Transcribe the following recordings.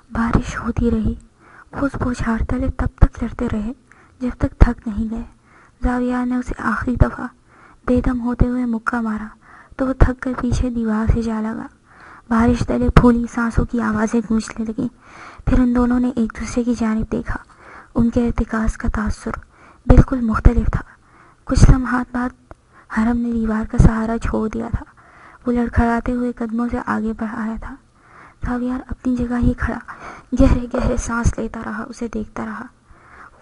بارش ہوتی رہی، وہ اس بوچھار تلے تب تک لڑتے رہے جب تک تھک نہیں گئے۔ زاویار نے اسے آخری دفعہ بے دم ہوتے ہوئے مکہ مارا تو وہ تھک کر پیچھے دیوار سے جا لگا۔ بارش تلے پھولی سانسوں کی آوازیں گونجنے لگیں۔ پھر ان دونوں نے ایک دوسرے کی جانب دیکھا۔ ان کے ارتکاز کا تاثر بالکل مختلف تھا۔ کچھ لمحات بعد حرم نے دیوار کا سہارا چھوڑ دیا تھا۔ وہ لڑکھڑاتے ہوئے قدموں سے آگے بڑھ آیا تھا۔ زاویار اپنی جگہ ہی کھڑا گہرے گہرے سانس لیتا رہا، اسے دیکھتا رہا۔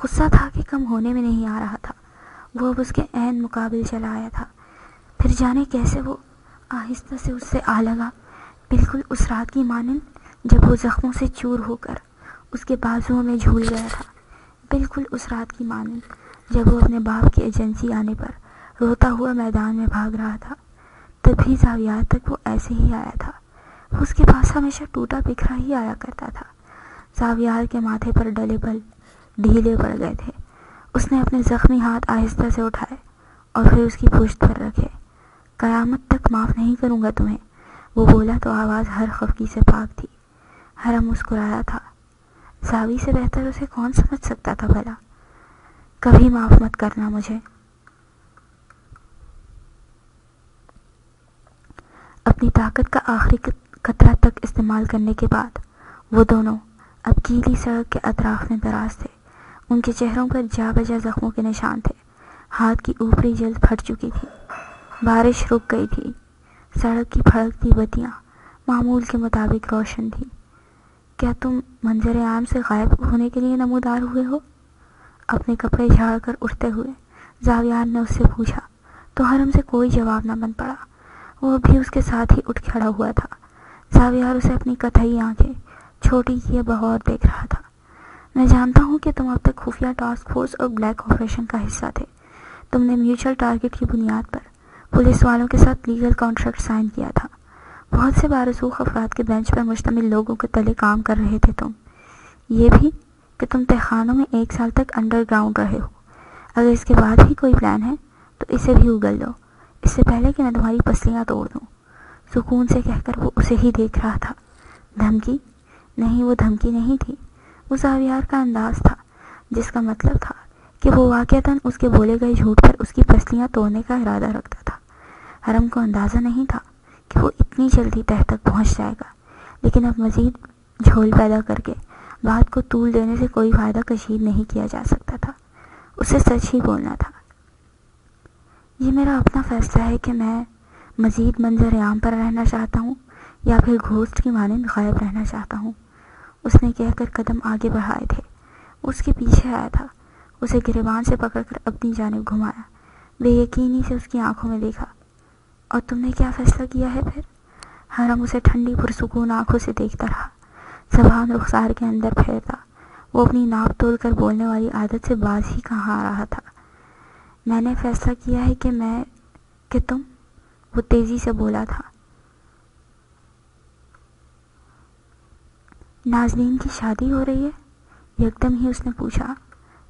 غصہ تھا کہ کم ہونے میں نہیں آ رہا تھا، وہ اب اس کے عین مقابل چلا آیا تھا۔ پھر جانے کیسے وہ آہستہ سے اس سے آ لگا، بالکل اس رات کی مانند جب وہ زخموں سے چور ہو کر اس کے بازوؤں میں جھول گیا تھا، بالکل اس رات کی مانند جب وہ اپنے باپ کی ایجنسی آنے پر روتا ہوا میدان میں بھاگ رہا تھا۔ تبھی زاویار تک وہ ایسے ہی آیا تھا، وہ اس کے پاس ہمیشہ ٹوٹا بکھرا ہی آیا کرتا تھا۔ زاویار کے ماتھے پر ڈلے بل ڈھیلے پڑ گئے تھے۔ اس نے اپنے زخمی ہاتھ آہستہ سے اٹھائے اور پھر اس کی پشت پر رکھے۔ قیامت تک معاف نہیں کروں گا تمہیں، وہ بولا تو آواز ہر خفگی سے پاک تھی۔ حرم مسکرایا تھا۔ زاوی سے بہتر اسے کون سمجھ سکتا تھا بھلا؟ کبھی معاف مت کرنا مجھے۔ اپنی طاقت کا آخری قطرہ تک استعمال کرنے کے بعد وہ دونوں اب گیلی سڑک کے اطراف میں دراز تھے۔ ان کے چہروں پر جا بجا زخموں کے نشان تھے۔ ہاتھ کی اوپری جلد پھٹ چکی تھی۔ بارش رک گئی تھی۔ سڑک کی پھڑکتی بتیاں معمول کے مطابق روشن تھیں۔ کیا تم منظر عام سے غائب ہونے کے لیے نمودار ہوئے ہو؟ اپنے کپڑے جھاڑ کر اٹھتے ہوئے زاویار نے اس سے پوچھا تو حرم سے کوئی جواب نہ بن پڑا۔ وہ بھی اس کے ساتھ ہی اٹھ کھڑا ہوا تھا۔ زاویار اسے اپنی کتھئی آنکھیں چھوٹی کیے بغور دیکھ رہا تھا۔ میں جانتا ہوں کہ تم اب تک خفیہ ٹاسک فورس اور بلیک آپریشن کا حصہ تھے۔ تم نے میوچل ٹارگٹ کی بنیاد پر پولیس والوں کے ساتھ لیگل کانٹریکٹ سائن کیا تھا۔ بہت سے بارسوخ افراد کے بینچ پر مشتمل لوگوں کے تلے کام کر رہے تھے تم۔ یہ بھی کہ تم تہخانوں میں 1 سال تک انڈر گراؤنڈ رہے ہو۔ اگر اس کے بعد بھی کوئی پلان ہے تو اسے بھی اگل دو، اس سے پہلے کہ میں تمہاری پسلیاں توڑ دوں۔ سکون سے کہہ کر وہ اسے ہی دیکھ رہا تھا۔ دھمکی؟ نہیں، وہ دھمکی نہیں تھی، وہ زاویار کا انداز تھا، جس کا مطلب تھا کہ وہ واقعتاً اس کے بولے گئے جھوٹ پر اس کی پسلیاں توڑنے کا ارادہ رکھتا تھا۔ حرم کو اندازہ نہیں تھا کہ وہ اتنی جلدی تہ تک پہنچ جائے گا، لیکن اب مزید جھول پیدا کر کے بات کو طول دینے سے کوئی فائدہ کشید نہیں کیا جا سکتا تھا۔ اسے سچ ہی بولنا تھا۔ یہ میرا اپنا فیصلہ ہے کہ میں مزید منظر عام پر رہنا چاہتا ہوں یا پھر گھوسٹ کی مانند غائب رہنا چاہتا ہوں، اس نے کہہ کر قدم آگے بڑھائے تھے۔ وہ اس کے پیچھے آیا تھا، اسے گریبان سے پکڑ کر اپنی جانب گھمایا، بے یقینی سے اس کی آنکھوں میں دیکھا۔ اور تم نے کیا فیصلہ کیا ہے پھر؟ حرم اسے ٹھنڈی پرسکون آنکھوں سے دیکھتا رہا، زبان رخسار کے اندر پھیرتا۔ وہ اپنی ناپ تول کر بولنے والی عادت سے باز ہی کہاں آ رہا تھا۔ میں نے فیصلہ کیا ہے کہ تم، وہ تیزی سے بولا تھا۔ نازنین کی شادی ہو رہی ہے؟ یکدم ہی اس نے پوچھا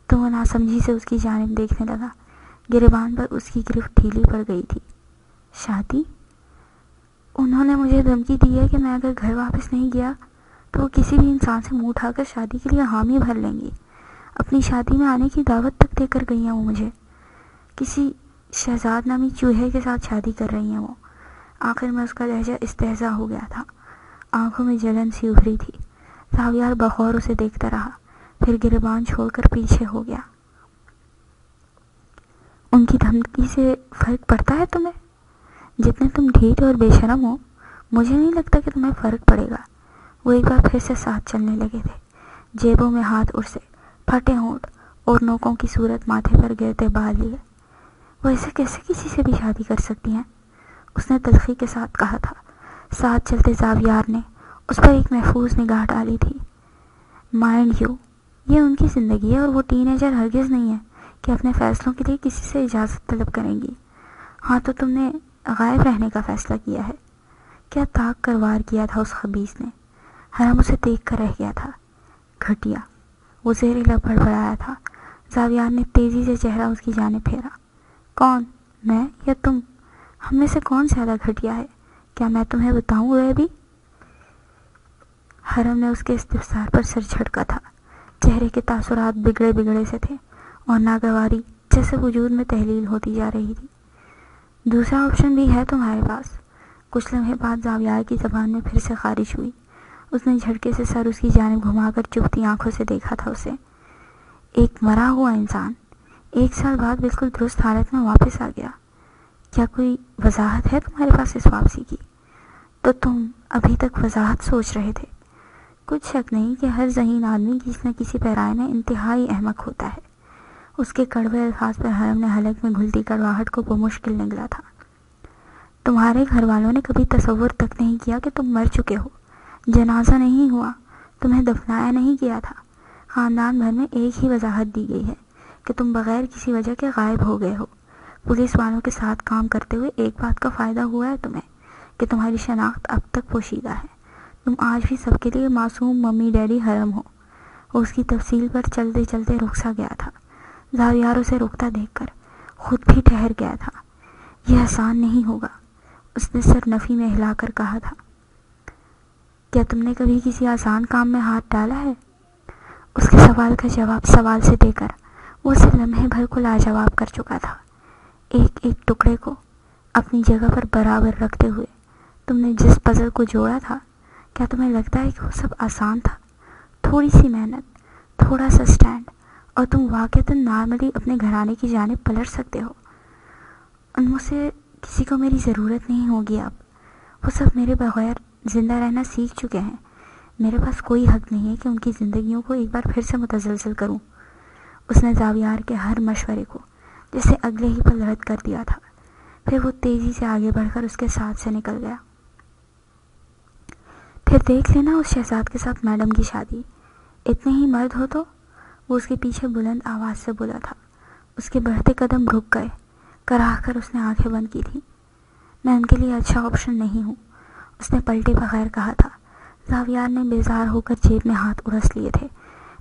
تو وہ ناسمجھی سے اس کی جانب دیکھنے لگا۔ گریبان پر اس کی گرفت ڈھیلی پڑ گئی تھی۔ شادی؟ انہوں نے مجھے دھمکی دی ہے کہ میں اگر گھر واپس نہیں گیا تو وہ کسی بھی انسان سے منہ اٹھا کر شادی کے لیے حامی بھر لیں گی۔ اپنی شادی میں آنے کی دعوت تک دے کر گئی ہیں وہ مجھے۔ کسی شہزاد نامی چوہے کے ساتھ شادی کر رہی ہیں وہ۔ آخر میں اس کا لہجہ استہزا ہو گیا تھا، آنکھوں میں جلن سی ابھری تھی۔ زاویار بغور اسے دیکھتا رہا، پھر گریبان چھوڑ کر پیچھے ہو گیا۔ ان کی دھمکی سے فرق پڑتا ہے تمہیں؟ جتنے تم ڈھیٹ اور بے شرم ہو، مجھے نہیں لگتا کہ تمہیں فرق پڑے گا۔ وہ ایک بار پھر سے ساتھ چلنے لگے تھے، جیبوں میں ہاتھ ارسے، پھٹے ہونٹ اور نوکوں کی صورت ماتھے پر گرتے بال لیے۔ وہ ایسے کیسے کسی سے بھی شادی کر سکتی ہیں؟ اس نے تلخی کے ساتھ کہا تھا۔ ساتھ چلتے زاویار نے اس پر ایک محفوظ نگاہ ڈالی تھی۔ مائنڈ یو، یہ ان کی زندگی ہے اور وہ ٹین ایجر ہرگز نہیں ہے کہ اپنے فیصلوں کے لیے کسی سے اجازت طلب کریں گی۔ ہاں تو تم نے غائب رہنے کا فیصلہ کیا ہے۔ کیا طاق کر وار کیا تھا اس خبیث نے؟ حرم اسے دیکھ کر رہ گیا تھا۔ گھٹیا، وہ زیر لب بڑبڑایا تھا۔ زاویار نے تیزی سے چہرہ اس کی جانب پھیرا۔ کون، میں یا تم؟ ہم میں سے کون زیادہ گھٹیا ہے؟ کیا میں تمہیں بتاؤں ابھی؟ حرم نے اس کے استفسار پر سر جھٹکا تھا۔ چہرے کے تاثرات بگڑے بگڑے سے تھے اور ناگواری جیسے وجود میں تحلیل ہوتی جا رہی تھی۔ دوسرا آپشن بھی ہے تمہارے پاس؟ کچھ لمحے بعد زاویہ کی زبان میں پھر سے خارش ہوئی۔ اس نے جھٹکے سے سر اس کی جانب گھما کر چبھتی آنکھوں سے دیکھا تھا اسے۔ ایک مرا ہوا انسان 1 سال بعد بالکل درست حالت میں واپس آ گیا۔ کیا کوئی وضاحت ہے تمہارے پاس اس واپسی کی؟ تو تم ابھی تک وضاحت سوچ رہے تھے۔ کچھ شک نہیں کہ ہر ذہین آدمی کسی نہ کسی پیرائے میں انتہائی احمق ہوتا ہے۔ اس کے کڑوے الفاظ پر حرم نے حلق میں گھلتی کڑواہٹ کو بمشکل نگلا تھا۔ تمہارے گھر والوں نے کبھی تصور تک نہیں کیا کہ تم مر چکے ہو۔ جنازہ نہیں ہوا، تمہیں دفنایا نہیں گیا تھا۔ خاندان بھر میں ایک ہی وضاحت دی گئی ہے کہ تم بغیر کسی وجہ کے غائب ہو گئے ہو۔ پولیس والوں کے ساتھ کام کرتے ہوئے ایک بات کا فائدہ ہوا ہے تمہیں کہ تمہاری شناخت اب تک پوشیدہ ہے۔ تم آج بھی سب کے لیے معصوم ممی ڈیڈی حرم ہو۔ وہ اس کی تفصیل پر چلتے چلتے رک سا گیا تھا۔ زاویہ اسے رکتا دیکھ کر خود بھی ٹھہر گیا تھا۔ یہ آسان نہیں ہوگا، اس نے سر نفی میں ہلا کر کہا تھا۔ کیا تم نے کبھی کسی آسان کام میں ہاتھ ڈالا ہے؟ اس کے سوال کا جواب سوال سے دے کر وہ اسے لمحے بھر کو لاجواب کر چکا تھا۔ ایک ایک ٹکڑے کو اپنی جگہ پر برابر رکھتے ہوئے تم نے جس پزل کو جوڑا تھا، کیا تمہیں لگتا ہے کہ وہ سب آسان تھا؟ تھوڑی سی محنت، تھوڑا سا سٹینڈ اور تم واقعتاً نارملی اپنے گھرانے کی جانب پلٹ سکتے ہو۔ ان میں سے کسی کو میری ضرورت نہیں ہوگی اب۔ وہ سب میرے بغیر زندہ رہنا سیکھ چکے ہیں۔ میرے پاس کوئی حق نہیں ہے کہ ان کی زندگیوں کو ایک بار پھر سے متزلزل کروں۔ اس نے زاویہ کے ہر مشورے کو جسے اگلے ہی پل رد کر دیا تھا۔ پھر وہ تیزی سے آگے بڑھ کر اس کے ساتھ سے نکل گیا۔ پھر دیکھ لینا اس شہزاد کے ساتھ میڈم کی شادی۔ اتنے ہی مرد ہو تو؟ وہ اس کے پیچھے بلند آواز سے بولا تھا۔ اس کے بڑھتے قدم رک گئے۔ کراہ کر اس نے آنکھیں بند کی تھیں۔ میں ان کے لیے اچھا آپشن نہیں ہوں، اس نے پلٹے بغیر کہا تھا۔ زاویہ نے بیزار ہو کر جیب میں ہاتھ ارس لیے تھے،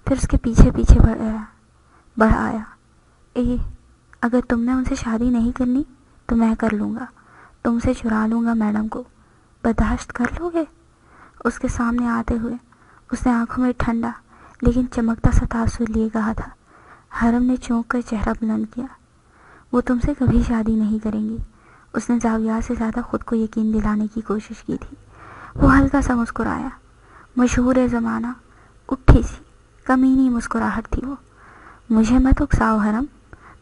پھر اس کے پیچھے پیچھے بڑھ آیا۔ اگر تم نے ان سے شادی نہیں کرنی تو میں کر لوں گا، تم سے چرا لوں گا میڈم کو، برداشت کر لو گے؟ اس کے سامنے آتے ہوئے اس نے آنکھوں میں ٹھنڈا لیکن چمکتا سا تاثر لیے کہا تھا۔ حرم نے چونک کر چہرہ بلند کیا۔ وہ تم سے کبھی شادی نہیں کریں گی، اس نے زاویہ سے زیادہ خود کو یقین دلانے کی کوشش کی تھی۔ وہ ہلکا سا مسکرایا۔ مشہور زمانہ اٹھی سی کمینی مسکراہٹ تھی وہ۔ مجھے مت اکساؤ حرم،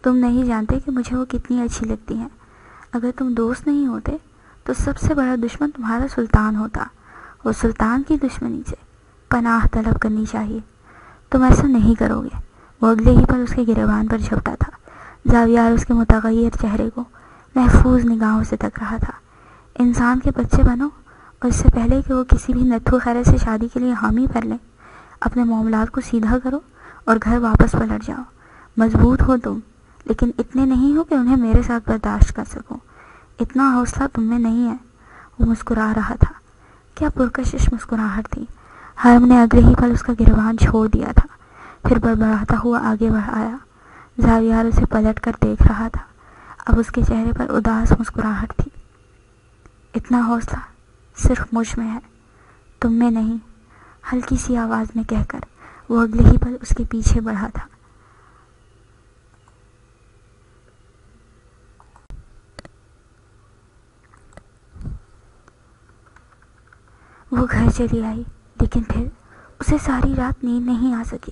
تم نہیں جانتے کہ مجھے وہ کتنی اچھی لگتی ہیں۔ اگر تم دوست نہیں ہوتے تو سب سے بڑا دشمن تمہارا سلطان ہوتا۔ وہ سلطان کی دشمنی سے پناہ طلب کرنی چاہیے۔ تم ایسا نہیں کرو گے۔ وہ اگلے ہی پر اس کے گریبان پر جھپٹا تھا۔ زاویہ اس کے متغیر چہرے کو محفوظ نگاہوں سے تک رہا تھا۔ انسان کے بچے بنو اور اس سے پہلے کہ وہ کسی بھی نتھو خیرے سے شادی کے لیے حامی بھر لیں، اپنے معاملات کو سیدھا کرو اور گھر واپس پلٹ جاؤ۔ مضبوط ہو تم، لیکن اتنے نہیں ہو کہ انہیں میرے ساتھ برداشت کر سکو۔ اتنا حوصلہ تم میں نہیں ہے۔ وہ مسکرا رہا تھا۔ کیا پرکشش مسکراہٹ تھی۔ حرم نے اگلے ہی پل اس کا گریبان چھوڑ دیا تھا، پھر بڑبڑاتا ہوا آگے بڑھ آیا۔ زاویہ اسے پلٹ کر دیکھ رہا تھا۔ اب اس کے چہرے پر اداس مسکراہٹ تھی۔ اتنا حوصلہ صرف مجھ میں ہے، تم میں نہیں، ہلکی سی آواز میں کہہ کر وہ اگلے ہی پل اس کے پیچھے بڑھا تھا۔ وہ گھر چلی آئی، لیکن پھر اسے ساری رات نیند نہیں آ سکی۔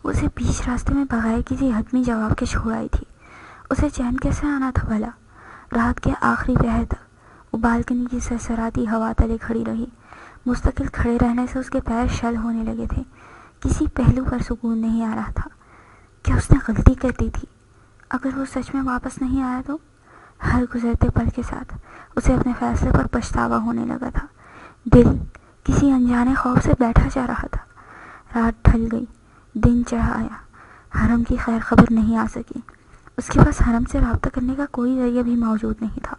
اسے بیچ راستے میں بغیر کسی حتمی جواب کے چھوڑ آئی تھی۔ اسے چین کیسے آنا تھا بھلا؟ رات کے آخری پہر تک وہ بالکنی کی سرسراتی ہوا تلے کھڑی رہی۔ مستقل کھڑے رہنے سے اس کے پیر شل ہونے لگے تھے۔ کسی پہلو پر سکون نہیں آ رہا تھا۔ کیا اس نے غلطی کر دی تھی؟ اگر وہ سچ میں واپس نہیں آیا تو؟ ہر گزرتے پل کے ساتھ اسے اپنے فیصلے پر پچھتاوا ہونے لگا تھا۔ دل کسی انجانے خوف سے بیٹھا جا رہا تھا۔ رات ڈھل گئی، دن چڑھ آیا۔ حرم کی خیر خبر نہیں آ سکی۔ اس کے پاس حرم سے رابطہ کرنے کا کوئی ذریعہ بھی موجود نہیں تھا۔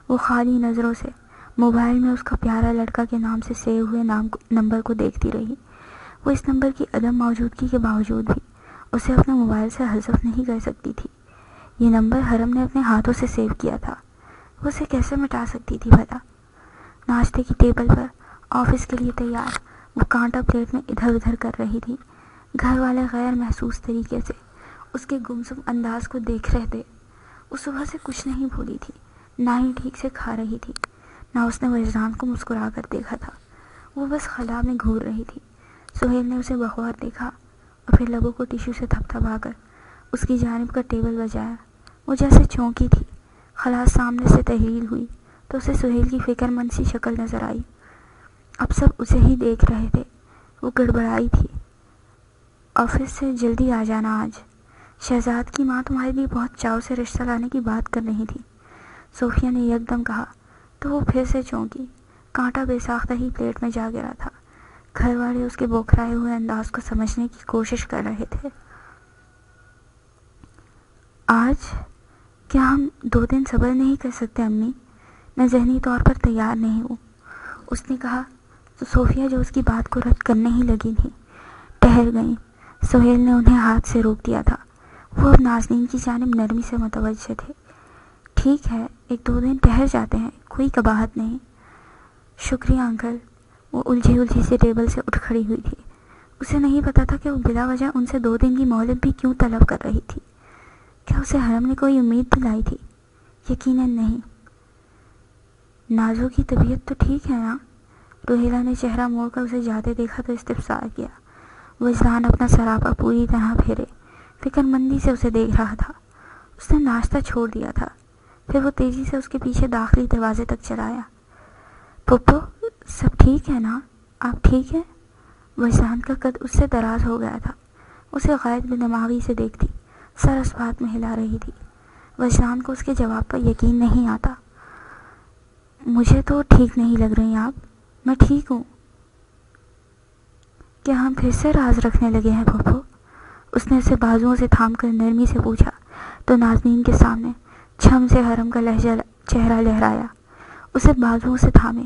وہ خالی نظروں سے موبائل میں اس کا پیارا لڑکا کے نام سے سیو ہوئے نمبر کو دیکھتی رہی۔ وہ اس نمبر کی عدم موجودگی کے باوجود بھی اسے اپنے موبائل سے حذف نہیں کر سکتی تھی۔ یہ نمبر حرم نے اپنے ہاتھوں سے سیو کیا تھا، وہ اسے کیسے مٹا سکتی تھی بھلا؟ ناشتے کی ٹیبل پر آفس کے لیے تیار وہ کانٹا پلیٹ میں ادھر ادھر کر رہی تھی۔ گھر والے غیر محسوس طریقے سے اس کے گمسم انداز کو دیکھ رہے تھے۔ وہ صبح سے کچھ نہیں بھولی تھی، نہ ہی ٹھیک سے کھا رہی تھی، نہ اس نے وجدان کو مسکرا کر دیکھا تھا۔ وہ بس خلا میں گھور رہی تھی۔ سہیل نے اسے بغور دیکھا اور پھر لبوں کو ٹیشو سے تھپ تھپا کر اس کی جانب کا ٹیبل بجایا۔ وہ جیسے چونکی تھی۔ خلا سامنے سے تحویل ہوئی تو اسے سہیل کی فکر مند سی شکل نظر آئی۔ اب سب اسے ہی دیکھ رہے تھے۔ وہ گڑبڑائی تھی۔ آفس سے جلدی آ جانا آج، شہزاد کی ماں تمہارے لیے بہت چاؤ سے رشتہ لانے کی بات کر رہی تھی، صوفیہ نے یک دم کہا تو وہ پھر سے چونکی۔ کانٹا بے ساختہ ہی پلیٹ میں جا گرا تھا۔ گھر والے اس کے بوکھرائے ہوئے انداز کو سمجھنے کی کوشش کر رہے تھے۔ آج کیا ہم 2 دن صبر نہیں کر سکتے امی؟ میں ذہنی طور پر تیار نہیں ہوں، اس نے کہا تو صوفیہ جو اس کی بات کو رد کرنے ہی لگی تھی ٹہر گئیں۔ سہیل نے انہیں ہاتھ سے روک دیا تھا۔ وہ اب نازنین کی جانب نرمی سے متوجہ تھے۔ ٹھیک ہے، 1-2 دن ٹہر جاتے ہیں، کوئی قباحت نہیں۔ شکریہ انکل۔ وہ الجھی سے ٹیبل سے اٹھ کھڑی ہوئی تھی۔ اسے نہیں پتا تھا کہ وہ بلا وجہ ان سے 2 دن کی مہلت بھی کیوں طلب کر رہی تھی۔ کیا اسے حرم نے کوئی امید دلائی تھی؟ یقیناً نہیں۔ نازو کی طبیعت تو ٹھیک ہے نا؟ روہیلا نے چہرہ موڑ کر اسے جاتے دیکھا تو استفسار کیا۔ وجدان اپنا سراپا پوری طرح پھیرے فکر مندی سے اسے دیکھ رہا تھا۔ اس نے ناشتہ چھوڑ دیا تھا، پھر وہ تیزی سے اس کے پیچھے داخلی دروازے تک چلایا۔ پھپھو سب ٹھیک ہے نا؟ آپ ٹھیک ہیں؟ وجدان کا قد اس سے دراز ہو گیا تھا۔ اسے غائب بدماغی سے دیکھتی، سر اس بات میں ہلا رہی تھی۔ وجدان کو اس کے جواب پر یقین نہیں آتا۔ مجھے تو ٹھیک نہیں لگ رہی آپ۔ میں ٹھیک ہوں۔ کیا ہم پھر سے راز رکھنے لگے ہیں پھپھو؟ اس نے اسے بازوؤں سے تھام کر نرمی سے پوچھا تو نازنین کے سامنے چھم سے حرم کا چہرہ لہرایا۔ اسے بازوؤں سے تھامے،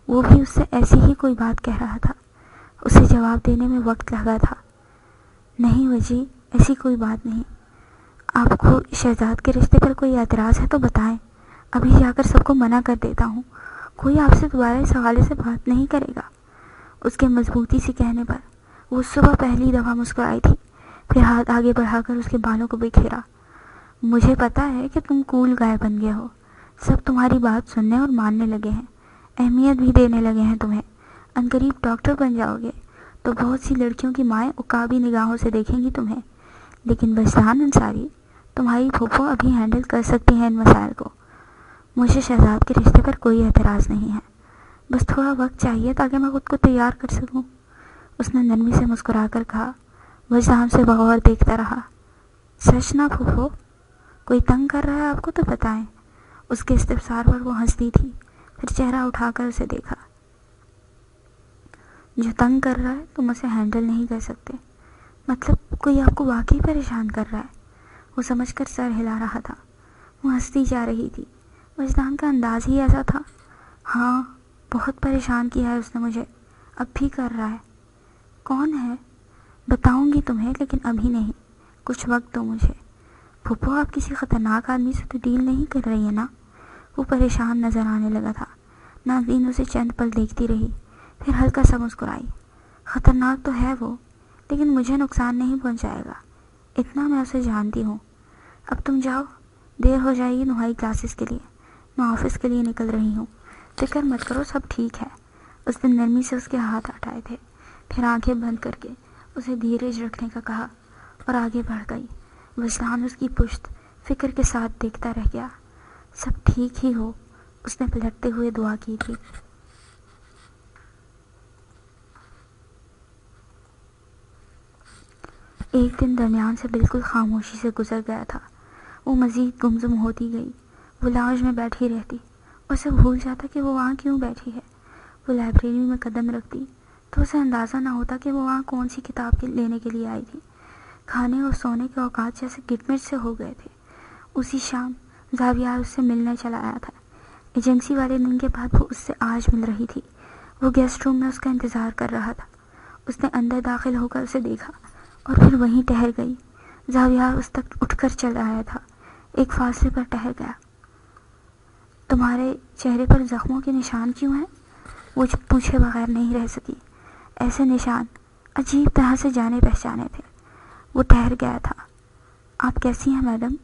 وہ بھی اس سے ایسی ہی کوئی بات کہہ رہا تھا۔ اسے جواب دینے میں وقت لگا تھا۔ نہیں وجی، ایسی کوئی بات نہیں۔ آپ کو شہزاد کے رشتے پر کوئی اعتراض ہے تو بتائیں، ابھی جا کر سب کو منع کر دیتا ہوں۔ کوئی آپ سے دوبارہ اس حوالے سے بات نہیں کرے گا۔ اس کے مضبوطی سے کہنے پر وہ صبح پہلی دفعہ مسکرائی تھی، پھر ہاتھ آگے بڑھا کر اس کے بالوں کو بکھیرا۔ مجھے پتا ہے کہ تم کول گائے بن گئے ہو، سب تمہاری بات سننے اور ماننے لگے ہیں، اہمیت بھی دینے لگے ہیں تمہیں۔ عنقریب ڈاکٹر بن جاؤ گے تو بہت سی لڑکیوں کی مائیں عقابی نگاہوں سے دیکھیں گی تمہیں، لیکن وجدان انصاری، تمہاری پھوپھو ابھی ہینڈل کر سکتی ہیں ان مسائل کو۔ مجھے شہزاد کے رشتے پر کوئی اعتراض نہیں ہے، بس تھوڑا وقت چاہیے تاکہ میں خود کو تیار کر سکوں، اس نے نرمی سے مسکرا کر کہا۔ وجدان سے بغور دیکھتا رہا۔ سچ نہ پھوپھو؟ کوئی تنگ کر رہا ہے آپ کو تو بتائیں۔ اس کے استفسار پر وہ ہنستی تھی، پھر چہرہ اٹھا کر اسے دیکھا۔ جو تنگ کر رہا ہے تم اسے ہینڈل نہیں کر سکتے، مطلب کوئی آپ کو واقعی پریشان کر رہا ہے؟ وہ سمجھ کر سر ہلا رہا تھا۔ وہ ہنستی جا رہی تھی۔ وجدان کا انداز ہی ایسا تھا۔ ہاں، بہت پریشان کیا ہے اس نے مجھے، اب بھی کر رہا ہے۔ کون ہے؟ بتاؤں گی تمہیں، لیکن ابھی نہیں، کچھ وقت دو مجھے۔ پھوپھو آپ کسی خطرناک آدمی سے تو ڈیل نہیں کر رہی ہیں نا؟ وہ پریشان نظر آنے لگا تھا۔ نازنین اسے چند پل دیکھتی رہی، پھر ہلکا سا مسکرائی۔ خطرناک تو ہے وہ، لیکن مجھے نقصان نہیں پہنچائے گا، اتنا میں اسے جانتی ہوں۔ اب تم جاؤ، دیر ہو جائے گی نہائی کلاسز کے لیے، میں آفس کے لیے نکل رہی ہوں، فکر مت کرو، سب ٹھیک ہے۔ اس نے نرمی سے اس کے ہاتھ ہٹائے تھے، پھر آنکھیں بند کر کے اسے دھیرج رکھنے کا کہا اور آگے بڑھ گئی۔ وجدان اس کی پشت فکر کے ساتھ دیکھتا رہ گیا۔ سب ٹھیک ہی ہو، اس نے پلٹتے ہوئے دعا کی تھی۔ ایک دن درمیان سے بالکل خاموشی سے گزر گیا تھا۔ وہ مزید گمسم ہوتی گئی۔ وہ لاؤنج میں بیٹھی رہتی، اسے بھول جاتا کہ وہ وہاں کیوں بیٹھی ہے۔ وہ لائبریری میں قدم رکھتی تو اسے اندازہ نہ ہوتا کہ وہ وہاں کون سی کتاب لینے کے لیے آئی تھی۔ کھانے اور سونے کے اوقات جیسے گٹ مٹ سے ہو گئے تھے۔ اسی شام زاویار اس سے ملنے چلا آیا تھا۔ ایجنسی والے دن کے بعد وہ اس سے آج مل رہی تھی۔ وہ گیسٹ روم میں اس کا انتظار کر رہا تھا۔ اس نے اندر داخل ہو کر اسے دیکھا اور پھر وہیں ٹہر گئی۔ زاویار اس تک اٹھ کر چل آیا تھا، ایک فاصلے پر ٹہر گیا۔ تمہارے چہرے پر زخموں کے نشان کیوں ہیں؟ وہ پوچھے بغیر نہیں رہ سکی۔ ایسے نشان عجیب طرح سے جانے پہچانے تھے۔ وہ ٹھہر گیا تھا۔ آپ کیسی ہیں میڈم؟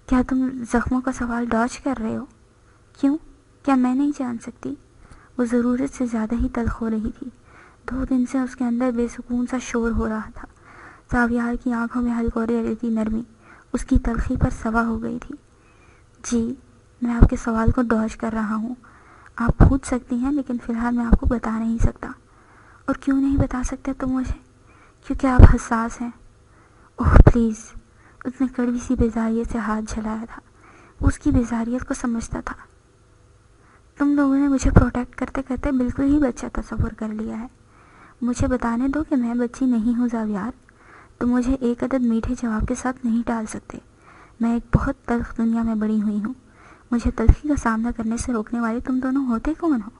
کیا تم زخموں کا سوال ڈاج کر رہے ہو؟ کیوں؟ کیا میں نہیں جان سکتی؟ وہ ضرورت سے زیادہ ہی تلخ ہو رہی تھی۔ 2 دن سے اس کے اندر بے سکون سا شور ہو رہا تھا۔ زاویار کی آنکھوں میں ہلکی ریتی نرمی اس کی تلخی پر سوا ہو گئی تھی۔ جی، میں آپ کے سوال کو ڈاج کر رہا ہوں۔ آپ پوچھ سکتی ہیں، لیکن فی الحال میں آپ کو بتا نہیں سکتا۔ اور کیوں نہیں بتا سکتے تم مجھے؟ کیونکہ آپ حساس ہیں۔ اوہ پلیز، اس نے کڑوی سی بیزاریت سے ہاتھ جھلایا تھا۔ وہ اس کی بیزاریت کو سمجھتا تھا۔ تم لوگوں نے مجھے پروٹیکٹ کرتے کرتے بالکل ہی بچہ تصور کر لیا ہے۔ مجھے بتانے دو کہ میں بچی نہیں ہوں زاویار۔ تم مجھے ایک عدد میٹھے جواب کے ساتھ نہیں ٹال سکتے۔ میں ایک بہت تلخ دنیا میں بڑی ہوئی ہوں۔ مجھے تلخی کا سامنا کرنے سے روکنے والے تم دونوں ہوتے کون ہو؟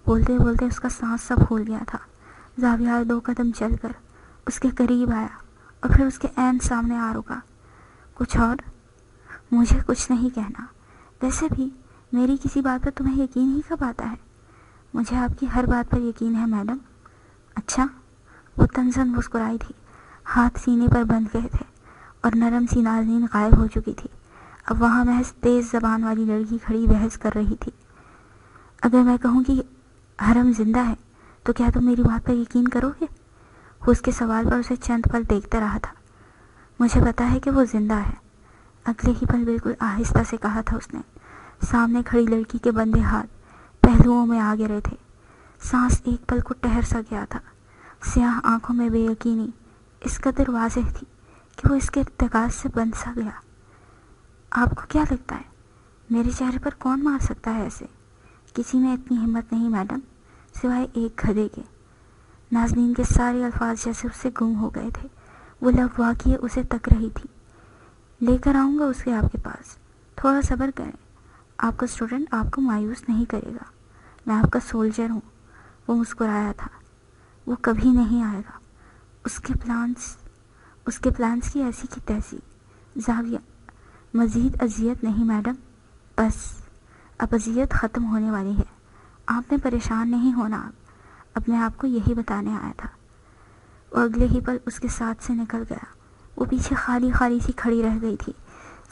بولتے بولتے اس کا سانس سب پھول گیا تھا۔ زاویار 2 قدم چل کر اس کے قریب آیا اور پھر اس کے عین سامنے آ رکا۔ کچھ اور؟ مجھے کچھ نہیں کہنا۔ ویسے بھی میری کسی بات پر تمہیں یقین ہی کب آتا ہے؟ مجھے آپ کی ہر بات پر یقین ہے میڈم۔ اچھا؟ وہ طنزاً مسکرائی تھی۔ ہاتھ سینے پر بندھ گئے تھے اور نرم سی نازنین غائب ہو چکی تھی۔ اب وہاں محض تیز زبان والی لڑکی کھڑی بحث کر رہی تھی۔ اگر میں کہوں کہ حرم زندہ ہے تو کیا تم میری بات پر یقین کرو گے؟ وہ اس کے سوال پر اسے چند پل دیکھتا رہا تھا۔ مجھے پتا ہے کہ وہ زندہ ہے، اگلے ہی پل بالکل آہستہ سے کہا تھا اس نے۔ سامنے کھڑی لڑکی کے بندے ہاتھ پہلوؤں میں آ گرے تھے۔ سانس ایک پل کو ٹھہر سا گیا تھا۔ سیاہ آنکھوں میں بے یقینی اس قدر واضح تھی کہ وہ اس کے ارتکاز سے بند سا گیا۔ آپ کو کیا لگتا ہے میرے چہرے پر کون مار سکتا ہے ایسے؟ کسی میں اتنی ہمت نہیں میڈم، سوائے ایک گدھے کے۔ نازنین کے سارے الفاظ جیسے اس سے گم ہو گئے تھے۔ وہ لب واقعی اسے تک رہی تھی۔ لے کر آؤں گا اس کے آپ کے پاس، تھوڑا صبر کریں۔ آپ کا اسٹوڈنٹ آپ کو مایوس نہیں کرے گا۔ میں آپ کا سولجر ہوں۔ وہ مسکرایا تھا۔ وہ کبھی نہیں آئے گا۔ اس کے پلانس کی ایسی کی تیسی۔ زاویہ، مزید اذیت نہیں میڈم، بس اب اذیت ختم ہونے والی ہے۔ آپ نے پریشان نہیں ہونا اب میں آپ کو یہی بتانے آیا تھا۔ وہ اگلے ہی پل اس کے ساتھ سے نکل گیا۔ وہ پیچھے خالی خالی سی کھڑی رہ گئی تھی۔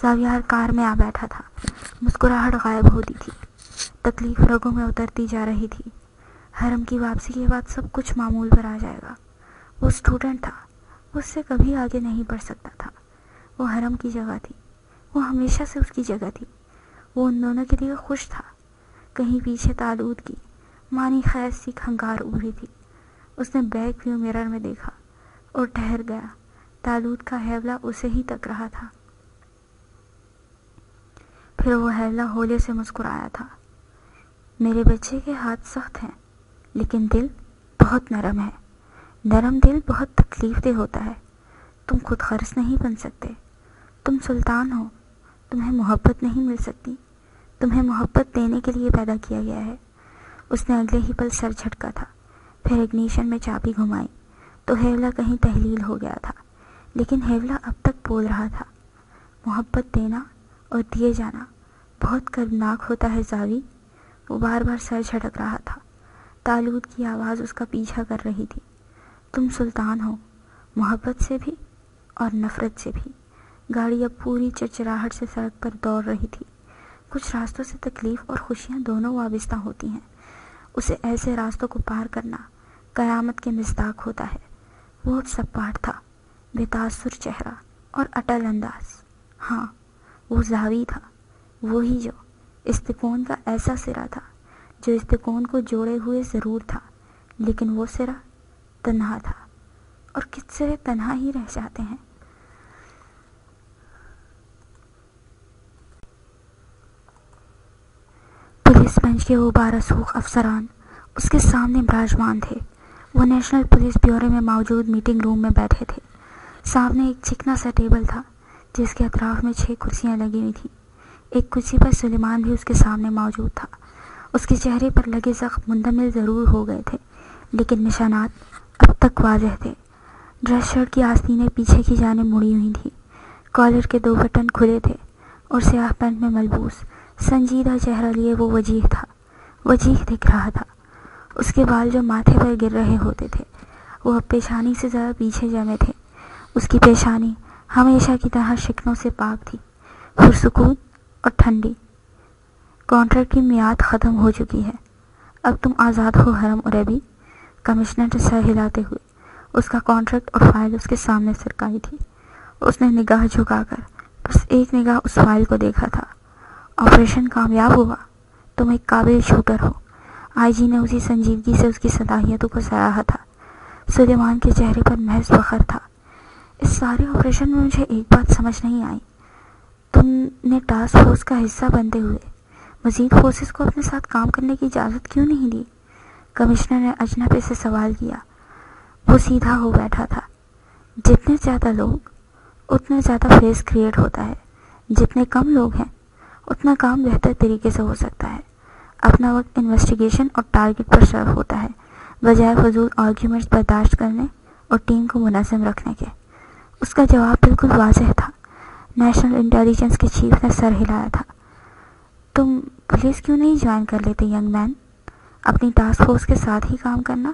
زاویار کار میں آ بیٹھا تھا۔ مسکراہٹ غائب ہوتی تھی، تکلیف رگوں میں اترتی جا رہی تھی۔ حرم کی واپسی کے بعد سب کچھ معمول پر آ جائے گا۔ وہ اسٹوڈنٹ تھا، وہ اس سے کبھی آگے نہیں بڑھ سکتا تھا۔ وہ حرم کی جگہ تھی، وہ ہمیشہ سے اس کی جگہ تھی۔ وہ ان دونوں کے لیے خوش تھا۔ کہیں پیچھے تالود کی مانی خیز سی کھنگار ابھری تھی۔ اس نے بیک ویو مرر میں دیکھا اور ٹھہر گیا۔ تالود کا ہیولہ اسے ہی تک رہا تھا۔ پھر وہ ہیولہ ہولے سے مسکرایا تھا۔ میرے بچے کے ہاتھ سخت ہیں لیکن دل بہت نرم ہے۔ نرم دل بہت تکلیف دہ ہوتا ہے۔ تم خود غرض نہیں بن سکتے۔ تم سلطان ہو، تمہیں محبت نہیں مل سکتی۔ تمہیں محبت دینے کے لیے پیدا کیا گیا ہے۔ اس نے اگلے ہی پل سر جھٹکا تھا۔ پھر اگنیشن میں چابی گھمائی تو ہیولہ کہیں تحلیل ہو گیا تھا، لیکن ہیولہ اب تک بول رہا تھا۔ محبت دینا اور دیے جانا بہت کربناک ہوتا ہے زاوی۔ وہ بار بار سر جھٹک رہا تھا۔ تالود کی آواز اس کا پیچھا کر رہی تھی۔ تم سلطان ہو، محبت سے بھی اور نفرت سے بھی۔ گاڑی اب پوری چرچراہٹ سے سڑک پر دوڑ رہی تھی۔ کچھ راستوں سے تکلیف اور خوشیاں دونوں وابستہ ہوتی ہیں۔ اسے ایسے راستوں کو پار کرنا قیامت کے مصداق ہوتا ہے۔ وہ اب سپاٹ تھا، بے تاثر چہرہ اور اٹل انداز۔ ہاں، وہ زاوی تھا، وہی جو استکون کا ایسا سرا تھا جو استکون کو جوڑے ہوئے ضرور تھا، لیکن وہ سرا تنہا تھا، اور کس سرے تنہا ہی رہ جاتے ہیں۔ پولیس بنچ کے وہ بارسوخ افسران اس کے سامنے براجمان تھے۔ وہ نیشنل پولیس بیورو میں موجود میٹنگ روم میں بیٹھے تھے۔ سامنے ایک چکنا سا ٹیبل تھا جس کے اطراف میں 6 کرسیاں لگی ہوئی تھیں۔ ایک کرسی پر سلیمان بھی اس کے سامنے موجود تھا۔ اس کے چہرے پر لگے زخم مندمل ضرور ہو گئے تھے، لیکن نشانات اب تک واضح تھے۔ ڈریس شرٹ کی آستینیں پیچھے کی جانب مڑی ہوئی تھیں۔ کالر کے 2 بٹن کھلے تھے اور سیاہ پینٹ میں ملبوس سنجیدہ چہرہ لیے وہ وجیح دکھ رہا تھا۔ اس کے بال جو ماتھے پر گر رہے ہوتے تھے وہ اب پیشانی سے ذرا پیچھے جمے تھے۔ اس کی پیشانی ہمیشہ کی طرح شکنوں سے پاک تھی، پرسکون اور ٹھنڈی۔ کانٹریکٹ کی میعاد ختم ہو چکی ہے، اب تم آزاد ہو حرم عربی۔ کمشنر نے سر ہلاتے ہوئے اس کا کانٹریکٹ اور فائل اس کے سامنے سرکائی تھی۔ اس نے نگاہ جھکا کر بس ایک نگاہ اس فائل کو دیکھا تھا۔ آپریشن کامیاب ہوا، تم ایک قابل شوٹر ہو۔ آئی جی نے اسی سنجیدگی سے اس کی صلاحیتوں کو سراہا تھا۔ سلیمان کے چہرے پر محض فخر تھا۔ اس سارے آپریشن میں مجھے ایک بات سمجھ نہیں آئی، تم نے ٹاسک فورس کا حصہ بنتے ہوئے مزید فورسز کو اپنے ساتھ کام کرنے کی اجازت کیوں نہیں دی؟ کمشنر نے اجنبی سے سوال کیا۔ وہ سیدھا ہو بیٹھا تھا۔ جتنے زیادہ لوگ اتنا زیادہ فیس کریٹ ہوتا ہے، جتنے کم لوگ ہیں اتنا کام بہتر طریقے سے ہو سکتا ہے۔ اپنا وقت انویسٹیگیشن اور ٹارگٹ پر صرف ہوتا ہے بجائے فضول آرگیومنٹس برداشت کرنے اور ٹیم کو منظم رکھنے کے۔ اس کا جواب بالکل واضح تھا۔ نیشنل انٹیلیجنس کے چیف نے سر ہلایا تھا۔ تم پولیس کیوں نہیں جوائن کر لیتے ینگ مین؟ اپنی ٹاسک فورس کے ساتھ ہی کام کرنا،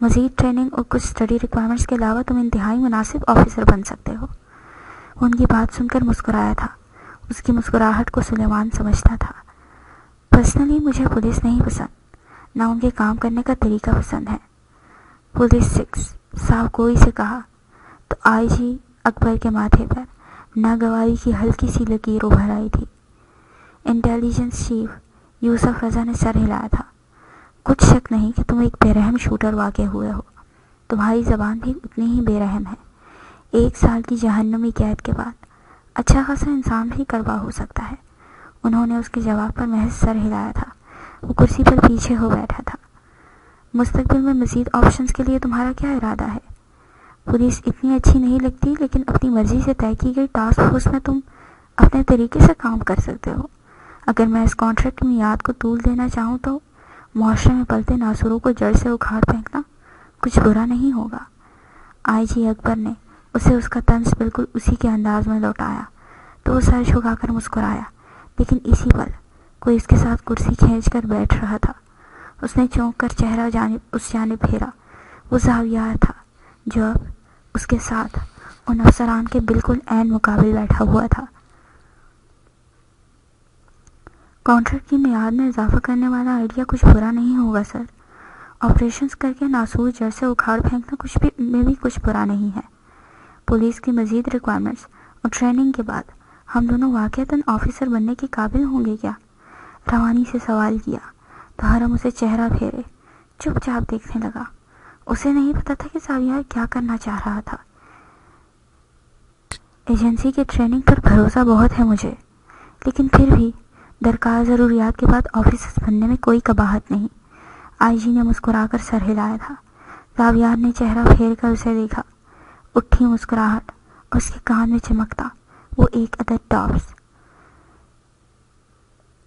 مزید ٹریننگ اور کچھ اسٹڈی ریکوائرمنٹس کے علاوہ تم انتہائی مناسب آفیسر بن سکتے ہو۔ وہ ان کی بات سن کر مسکرایا تھا۔ اس کی مسکراہٹ کو سلیمان سمجھتا تھا۔ پرسنلی مجھے پولیس نہیں پسند، نہ ان کے کام کرنے کا طریقہ پسند ہے۔ پولیس 6 صاحب کوئی سے کہا تو آئی جی اکبر کے ماتھے پر ناگواری کی ہلکی سی لکیر ابھر آئی تھی۔ انٹیلیجنس چیف یوسف رضا نے سر ہلایا تھا۔ کچھ شک نہیں کہ تم ایک بے رحم شوٹر واقع ہوئے ہو۔ تمہاری زبان بھی اتنی ہی بے رحم ہے۔ 1 سال کی جہنمی قید کے بعد اچھا خاصا انسان بھی کڑوا ہو سکتا ہے۔ انہوں نے اس کے جواب پر محض سر ہلایا تھا۔ وہ کرسی پر پیچھے ہو بیٹھا تھا۔ مستقبل میں مزید آپشنز کے لیے تمہارا کیا ارادہ ہے؟ پولیس اتنی اچھی نہیں لگتی، لیکن اپنی مرضی سے طے کی گئی ٹاسک فورس میں تم اپنے طریقے سے کام کر سکتے ہو۔ اگر میں اس کانٹریکٹ کی میعاد کو طول دینا چاہوں تو معاشرے میں پلتے ناسوروں کو جڑ سے اکھاڑ پھینکنا کچھ برا نہیں ہوگا۔ آئی جی اکبر نے اسے اس کا طنز بالکل اسی کے انداز میں لوٹایا تو وہ سر جھکا کر مسکرایا، لیکن اسی پل کوئی اس کے ساتھ کرسی کھینچ کر بیٹھ رہا تھا۔ اس نے چونک کر چہرہ اس جانب پھیرا۔ وہ زاویہ تھا جو اب اس کے ساتھ ان افسران کے بالکل عین مقابل بیٹھا ہوا تھا۔ کانٹریکٹ کی میعاد میں اضافہ کرنے والا آئیڈیا کچھ برا نہیں ہوگا سر۔ آپریشنز کر کے ناسور جڑ سے اکھاڑ پھینکنا میں بھی کچھ برا نہیں ہے۔ پولیس کی مزید ریکوائرمنٹس اور ٹریننگ کے بعد ہم دونوں واقعتاً آفیسر بننے کے قابل ہوں گے کیا؟ روانی سے سوال کیا تو حرم اسے چہرہ پھیرے چپ چاپ دیکھنے لگا۔ اسے نہیں پتا تھا کہ زاویہ کیا کرنا چاہ رہا تھا۔ ایجنسی کے ٹریننگ پر بھروسہ بہت ہے مجھے، لیکن پھر بھی درکار ضروریات کے بعد آفیسر بننے میں کوئی قباحت نہیں۔ آئی جی نے مسکرا کر سر ہلایا تھا۔ زاویہ نے چہرہ پھیر کر اسے دیکھا۔ اٹھی مسکراہٹ اور اس کے کان میں چمکتا وہ ایک عدد ڈاپس۔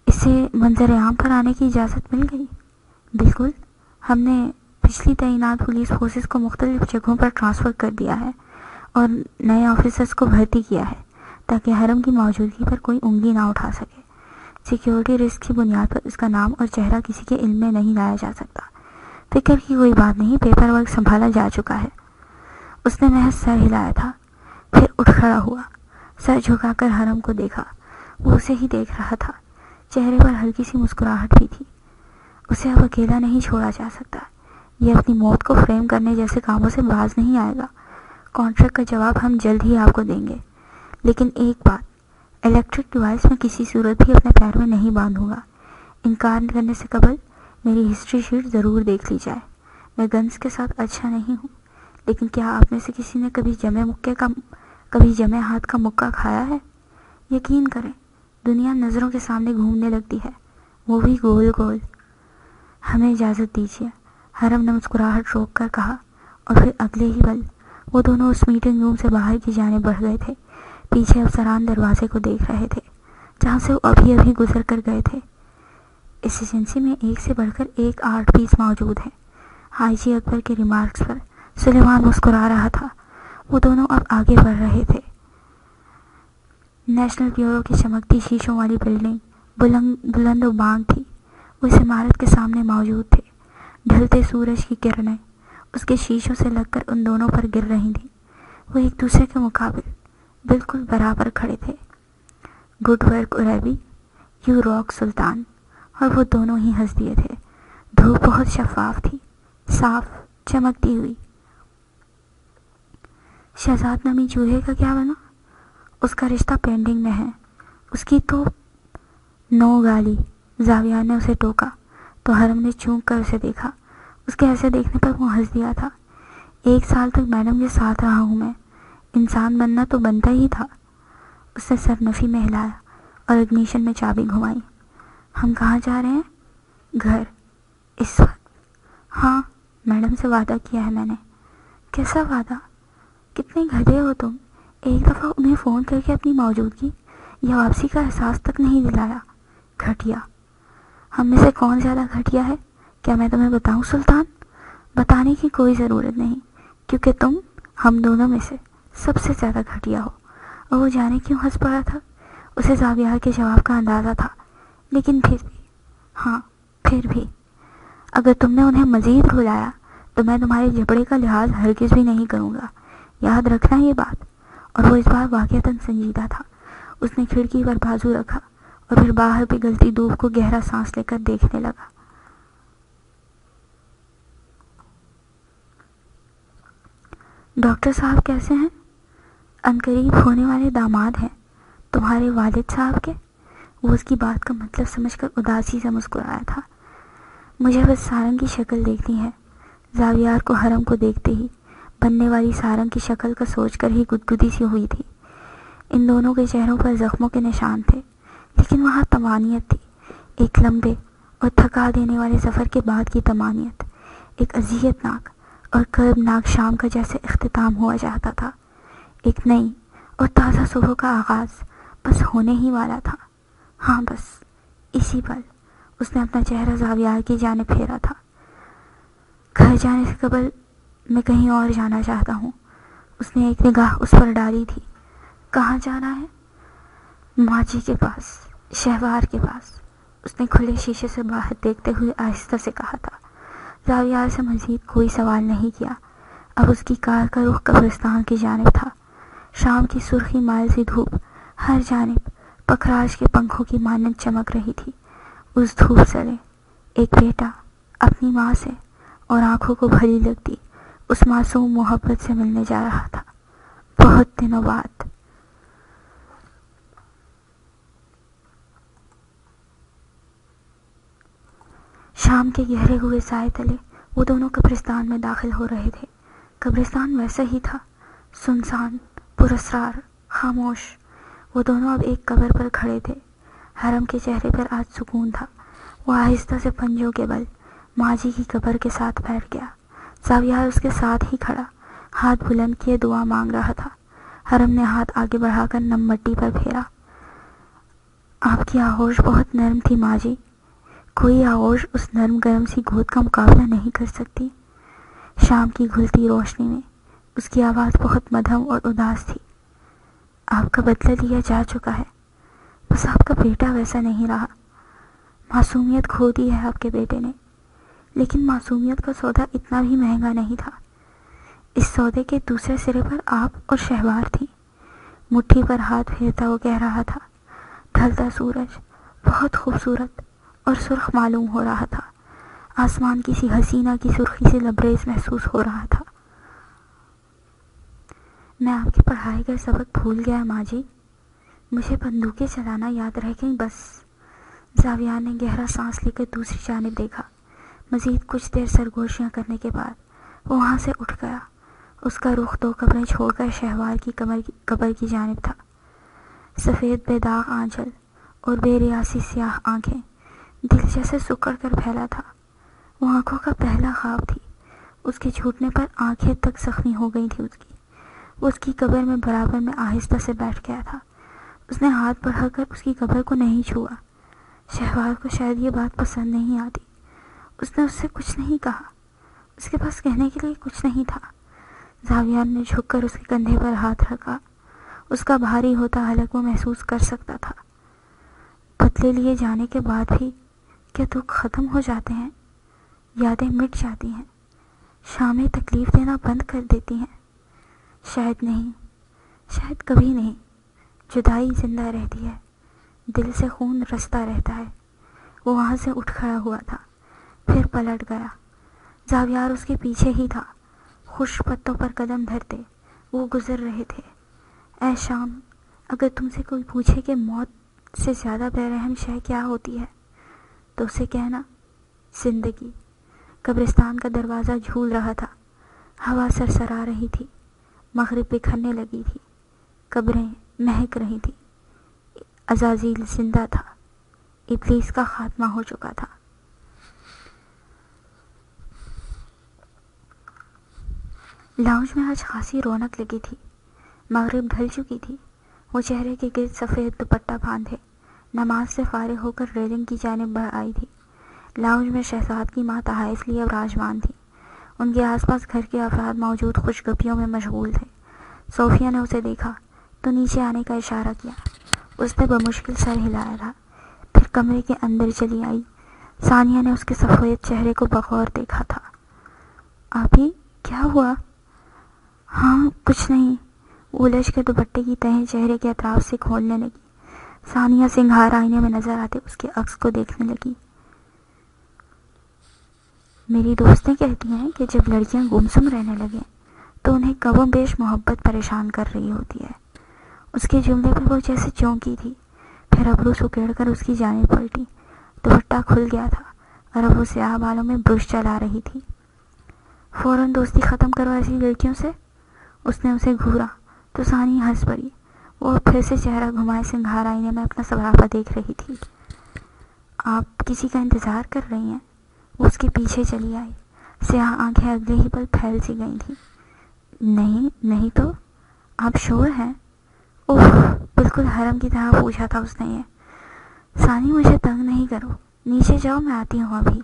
اسے منظر عام پر آنے کی اجازت مل گئی؟ بالکل، ہم نے پچھلی تعینات پولیس فورسز کو مختلف جگہوں پر ٹرانسفر کر دیا ہے اور نئے آفیسرز کو بھرتی کیا ہے تاکہ حرم کی موجودگی پر کوئی انگلی نہ اٹھا سکے۔ سیکیورٹی رسک کی بنیاد پر اس کا نام اور چہرہ کسی کے علم میں نہیں لایا جا سکتا۔ فکر کی کوئی بات نہیں، پیپر ورک سنبھالا جا چکا ہے۔ اس نے محض سر ہلایا تھا، پھر اٹھ کھڑا ہوا، سر جھکا کر حرم کو دیکھا۔ وہ اسے ہی دیکھ رہا تھا، چہرے پر ہلکی سی مسکراہٹ بھی تھی۔ اسے اب اکیلا نہیں چھوڑا جا سکتا۔ یہ اپنی موت کو فریم کرنے جیسے کاموں سے باز نہیں آئے گا۔ کانٹریکٹ کا جواب ہم جلد ہی آپ کو دیں گے، لیکن ایک بات، الیکٹرک ڈیوائس میں کسی صورت بھی اپنے پیر میں نہیں باندھوں گا۔ انکار کرنے سے قبل میری ہسٹری شیٹ ضرور دیکھ لی جائے۔ میں گنز کے ساتھ اچھا نہیں ہوں، لیکن کیا آپ میں سے کسی نے کبھی جمے ہاتھ کا مکہ کھایا ہے؟ یقین کریں، دنیا نظروں کے سامنے گھومنے لگتی ہے، وہ بھی گول گول۔ ہمیں اجازت دیجیے، حرم نے مسکراہٹ روک کر کہا، اور پھر اگلے ہی پل وہ دونوں اس میٹنگ روم سے باہر کی جانب بڑھ گئے تھے۔ پیچھے افسران دروازے کو دیکھ رہے تھے جہاں سے وہ ابھی گزر کر گئے تھے۔ اس ایجنسی میں ایک سے بڑھ کر ایک آرٹ پیس موجود ہے۔ آئی جی اکبر کے ریمارکس پر سلیمان مسکرا رہا تھا۔ وہ دونوں اب آگے بڑھ رہے تھے۔ نیشنل بیورو کی چمکتی شیشوں والی بلڈنگ بلند و بانگ تھی۔ وہ اس عمارت کے سامنے موجود تھے۔ ڈھلتے سورج کی کرنیں اس کے شیشوں سے لگ کر ان دونوں پر گر رہی تھیں۔ وہ ایک دوسرے کے مقابل بالکل برابر کھڑے تھے۔ گڈ ورک عربی، یو راک سلطان، اور وہ دونوں ہی ہنس دیے تھے۔ دھوپ بہت شفاف تھی، صاف چمکتی ہوئی۔ شہزاد نمی چوہے کا کیا بنا؟ اس کا رشتہ پینڈنگ میں ہے، اس کی تو نو گالی۔ زاویہ نے اسے ٹوکا تو حرم نے چونک کر اسے دیکھا۔ اس کے ایسے دیکھنے پر وہ ہنس دیا تھا۔ 1 سال تک میڈم کے ساتھ رہا ہوں میں، انسان بننا تو بنتا ہی تھا۔ اس نے سر نفی میں ہلایا اور اگنیشن میں چابی گھمائی۔ ہم کہاں جا رہے ہیں؟ گھر، اس وقت؟ ہاں، میڈم سے وعدہ کیا ہے میں نے۔ کیسا وعدہ؟ کتنے گدھے ہو تم، ایک دفعہ انہیں فون کر کے اپنی موجودگی یا واپسی کا احساس تک نہیں دلایا۔ گھٹیا۔ ہم میں سے کون زیادہ گھٹیا ہے؟ کیا میں تمہیں بتاؤں سلطان؟ بتانے کی کوئی ضرورت نہیں، کیونکہ تم ہم دونوں میں سے سب سے زیادہ گھٹیا ہو۔ اور وہ جانے کیوں ہنس پڑا تھا؟ اسے زاویہ کے جواب کا اندازہ تھا، لیکن پھر بھی اگر تم نے انہیں مزید بھلایا تو میں تمہارے جبڑے کا لحاظ ہرگز بھی نہیں کروں گا، یاد رکھنا یہ بات۔ اور وہ اس بار واقعتاً سنجیدہ تھا۔ اس نے کھڑکی پر بازو رکھا اور پھر باہر پگھلتی دھوپ کو گہرا سانس لے کر دیکھنے لگا۔ ڈاکٹر صاحب کیسے ہیں؟ عنقریب ہونے والے داماد ہیں تمہارے والد صاحب کے؟ وہ اس کی بات کا مطلب سمجھ کر اداسی سے مسکرایا تھا۔ مجھے بس سارنگ کی شکل دیکھنی ہے۔ زاویار کو حرم کو دیکھتے ہی بننے والی سارنگ کی شکل کا سوچ کر ہی گدگدی سی ہوئی تھی۔ ان دونوں کے چہروں پر زخموں کے نشان تھے، لیکن وہاں طمانینت تھی، ایک لمبے اور تھکا دینے والے سفر کے بعد کی طمانینت، ایک اذیت ناک اور کربناک شام کا جیسے اختتام ہوا چاہتا تھا، ایک نئی اور تازہ صبح کا آغاز بس ہونے ہی والا تھا۔ ہاں، بس اسی پل اس نے اپنا چہرہ زاویار کی جانب پھیرا تھا۔ گھر جانے سے قبل میں کہیں اور جانا چاہتا ہوں۔ اس نے ایک نگاہ اس پر ڈالی تھی۔ کہاں جانا ہے؟ ماجی کے پاس، شہوار کے پاس، اس نے کھلے شیشے سے باہر دیکھتے ہوئے آہستہ سے کہا تھا۔ زاویار سے مزید کوئی سوال نہیں کیا۔ اب اس کی کار کا رخ قبرستان کی جانب تھا۔ شام کی سرخی مائل سی دھوپ ہر جانب پکھراج کے پنکھوں کی مانند چمک رہی تھی۔ اس دھوپ سلے ایک بیٹا اپنی ماں سے اور آنکھوں کو بھلی لگتی اس معصوم محبت سے ملنے جا رہا تھا، بہت دنوں بعد۔ شام کے گہرے ہوئے سائے تلے وہ دونوں قبرستان میں داخل ہو رہے تھے۔ قبرستان ویسا ہی تھا، سنسان، پراسرار، خاموش۔ وہ دونوں اب ایک قبر پر کھڑے تھے۔ حرم کے چہرے پر آج سکون تھا۔ وہ آہستہ سے پنجوں کے بل ماجی کی قبر کے ساتھ بیٹھ گیا۔ زاویہ اس کے ساتھ ہی کھڑا ہاتھ بلند کیے دعا مانگ رہا تھا۔ حرم نے ہاتھ آگے بڑھا کر نم مٹی پر پھیرا۔ آپ کی آغوش بہت نرم تھی ماجی، کوئی آغوش اس نرم گرم سی گود کا مقابلہ نہیں کر سکتی۔ شام کی گھلتی روشنی میں اس کی آواز بہت مدھم اور اداس تھی۔ آپ کا بدلہ لیا جا چکا ہے، بس آپ کا بیٹا ویسا نہیں رہا۔ معصومیت کھو دی ہے آپ کے بیٹے نے، لیکن معصومیت کا سودا اتنا بھی مہنگا نہیں تھا۔ اس سودے کے دوسرے سرے پر آپ اور شہوار تھی۔ مٹھی پر ہاتھ پھیرتا وہ کہہ رہا تھا۔ ڈھلتا سورج بہت خوبصورت اور سرخ معلوم ہو رہا تھا، آسمان کسی حسینہ کی سرخی سے لبریز محسوس ہو رہا تھا۔ میں آپ کے پڑھائے گئے سبق بھول گیا ماں جی، مجھے بندوقیں چلانا یاد رہ گئیں بس۔ زاویہ نے گہرا سانس لے کر دوسری جانب دیکھا۔ مزید کچھ دیر سرگوشیاں کرنے کے بعد وہ وہاں سے اٹھ گیا۔ اس کا رخ 2 قبریں چھوڑ کر شہوار کی قبر کی جانب تھا۔ سفید بے داغ آنچل اور بے ریاسی سیاہ آنکھیں دل جیسے سکڑ کر پھیلا تھا۔ وہ آنکھوں کا پہلا خواب تھی۔ اس کے چھوٹنے پر آنکھیں تک زخمی ہو گئی تھی اس کی۔ وہ اس کی قبر میں برابر میں آہستہ سے بیٹھ گیا تھا۔ اس نے ہاتھ بڑھا کر اس کی قبر کو نہیں چھوا۔ شہوار کو شاید یہ بات پسند نہیں آتی۔ اس نے اس سے کچھ نہیں کہا، اس کے پاس کہنے کے لیے کچھ نہیں تھا۔ زاویہ نے جھک کر اس کے کندھے پر ہاتھ رکھا۔ اس کا بھاری ہوتا حلق وہ محسوس کر سکتا تھا۔ بدلے لیے جانے کے بعد بھی کیا دکھ ختم ہو جاتے ہیں؟ یادیں مٹ جاتی ہیں، شامیں تکلیف دینا بند کر دیتی ہیں۔ شاید نہیں، شاید کبھی نہیں، جدائی زندہ رہتی ہے، دل سے خون رستا رہتا ہے۔ وہ وہاں سے اٹھ کھڑا ہوا تھا، پھر پلٹ گیا۔ زاویار اس کے پیچھے ہی تھا، خشک پتوں پر قدم دھرتے وہ گزر رہے تھے۔ اے شام، اگر تم سے کوئی پوچھے کہ موت سے زیادہ بے رحم شے کیا ہوتی ہے تو اسے کہنا زندگی۔ قبرستان کا دروازہ جھول رہا تھا، ہوا سرسرا رہی تھی، مغرب بکھرنے لگی تھی، قبریں مہک رہی تھی، عزازیل زندہ تھا، ابلیس کا خاتمہ ہو چکا تھا۔ لاؤنج میں آج خاصی رونق لگی تھی۔ مغرب ڈھل چکی تھی۔ وہ چہرے کے گرد سفید دوپٹہ باندھے نماز سے فارغ ہو کر ریلنگ کی جانب بڑھ آئی تھی۔ لاؤنج میں شہزاد کی ماں تحائف لیے براجمان تھی۔ ان کے آس پاس گھر کے افراد موجود خوش گپیوں میں مشغول تھے۔ صوفیہ نے اسے دیکھا تو نیچے آنے کا اشارہ کیا۔ اس نے بمشکل سر ہلایا تھا، پھر کمرے کے اندر چلی آئی۔ ثانیہ نے اس کے سفید چہرے کو بغور دیکھا تھا۔ آپی، کیا ہوا؟ ہاں، کچھ نہیں۔ وہ الجھ کر دوپٹے کی تہیں چہرے کے اطراف سے کھولنے لگی۔ ثانیہ سنگھار آئینے میں نظر آتے اس کے عکس کو دیکھنے لگی۔ میری دوستیں کہتی ہیں کہ جب لڑکیاں گمسم رہنے لگیں تو انہیں کم و بیش محبت پریشان کر رہی ہوتی ہے۔ اس کے جملے پر وہ جیسے چونکی تھی، پھر ابرو سکیڑ کر اس کی جانب پلٹی۔ دوپٹہ کھل گیا تھا اور اب وہ سیاہ بالوں میں برش چلا رہی تھی۔ فوراً دوستی ختم کرو ایسی لڑکیوں سے، اس نے اسے گھورا تو ثانیہ ہنس پڑی۔ وہ پھر سے چہرہ گھمائے سنگھار آئینے میں اپنا سراپا دیکھ رہی تھی۔ آپ کسی کا انتظار کر رہی ہیں؟ وہ اس کے پیچھے چلی آئی۔ سیاہ آنکھیں اگلے ہی پل پھیل سی گئی تھیں۔ نہیں تو آپ شور ہیں؟ اوہ، بالکل حرم کی طرح پوچھا تھا اس نے یہ۔ ثانی، مجھے تنگ نہیں کرو، نیچے جاؤ، میں آتی ہوں ابھی۔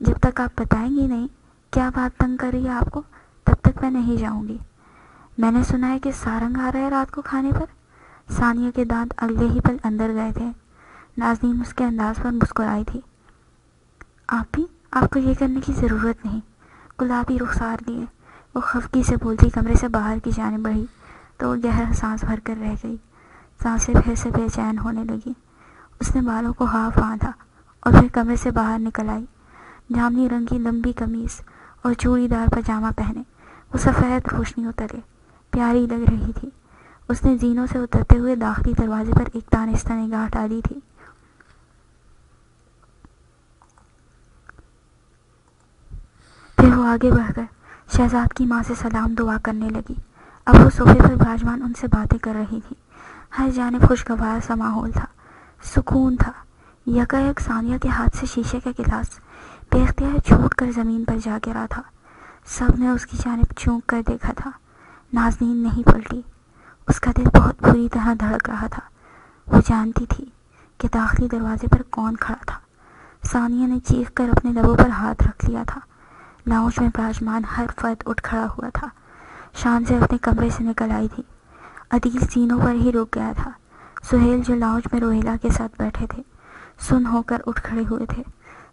جب تک آپ بتائیں گی نہیں کیا بات تنگ کر رہی ہے آپ کو، تب تک میں نہیں جاؤں گی۔ میں نے سنا ہے کہ سارنگ آ رہا ہے رات کو کھانے پر۔ ثانیہ کے دانت اگلے ہی پل اندر گئے تھے۔ نازنین اس کے انداز پر مسکرائی تھی۔ آپ کو یہ کرنے کی ضرورت نہیں۔ گلابی رخسار لیے وہ خفگی سے بولتی کمرے سے باہر کی جانب بڑھی تو وہ گہرا سانس بھر کر رہ گئی۔ سانسیں پھر سے بے چین ہونے لگی۔ اس نے بالوں کو ہاف باندھا اور پھر کمرے سے باہر نکل آئی۔ جامنی رنگ کی لمبی قمیص اور چوڑی دار پاجامہ پہنے وہ سفید روشنیوں تلے پیاری لگ رہی تھی۔ اس نے زینوں سے اترتے ہوئے داخلی دروازے پر ایک دانستہ نگاہ ڈالی تھی۔ پھر وہ آگے بڑھ کر شہزاد کی ماں سے سلام دعا کرنے لگی۔ اب وہ صوفے پر براجمان ان سے باتیں کر رہی تھی۔ ہر جانب خوشگوار سا ماحول تھا، سکون تھا۔ یکایک ثانیہ کے ہاتھ سے شیشے کا گلاس بے اختیار چھوٹ کر زمین پر جا گرا تھا۔ سب نے اس کی جانب چونک کر دیکھا تھا۔ نازنین نہیں پلٹی۔ اس کا دل بہت بری طرح دھڑک رہا تھا۔ وہ جانتی تھی کہ داخلی دروازے پر کون کھڑا تھا۔ ثانیہ نے چیخ کر اپنے لبوں پر ہاتھ رکھ لیا تھا۔ لاؤنج میں براجمان ہر فرد اٹھ کھڑا ہوا تھا۔ شان سے اپنے کمرے سے نکل آئی تھی۔ عدیل سینوں پر ہی رک گیا تھا۔ سہیل جو لاؤنج میں روہیلا کے ساتھ بیٹھے تھے سن ہو کر اٹھ کھڑے ہوئے تھے۔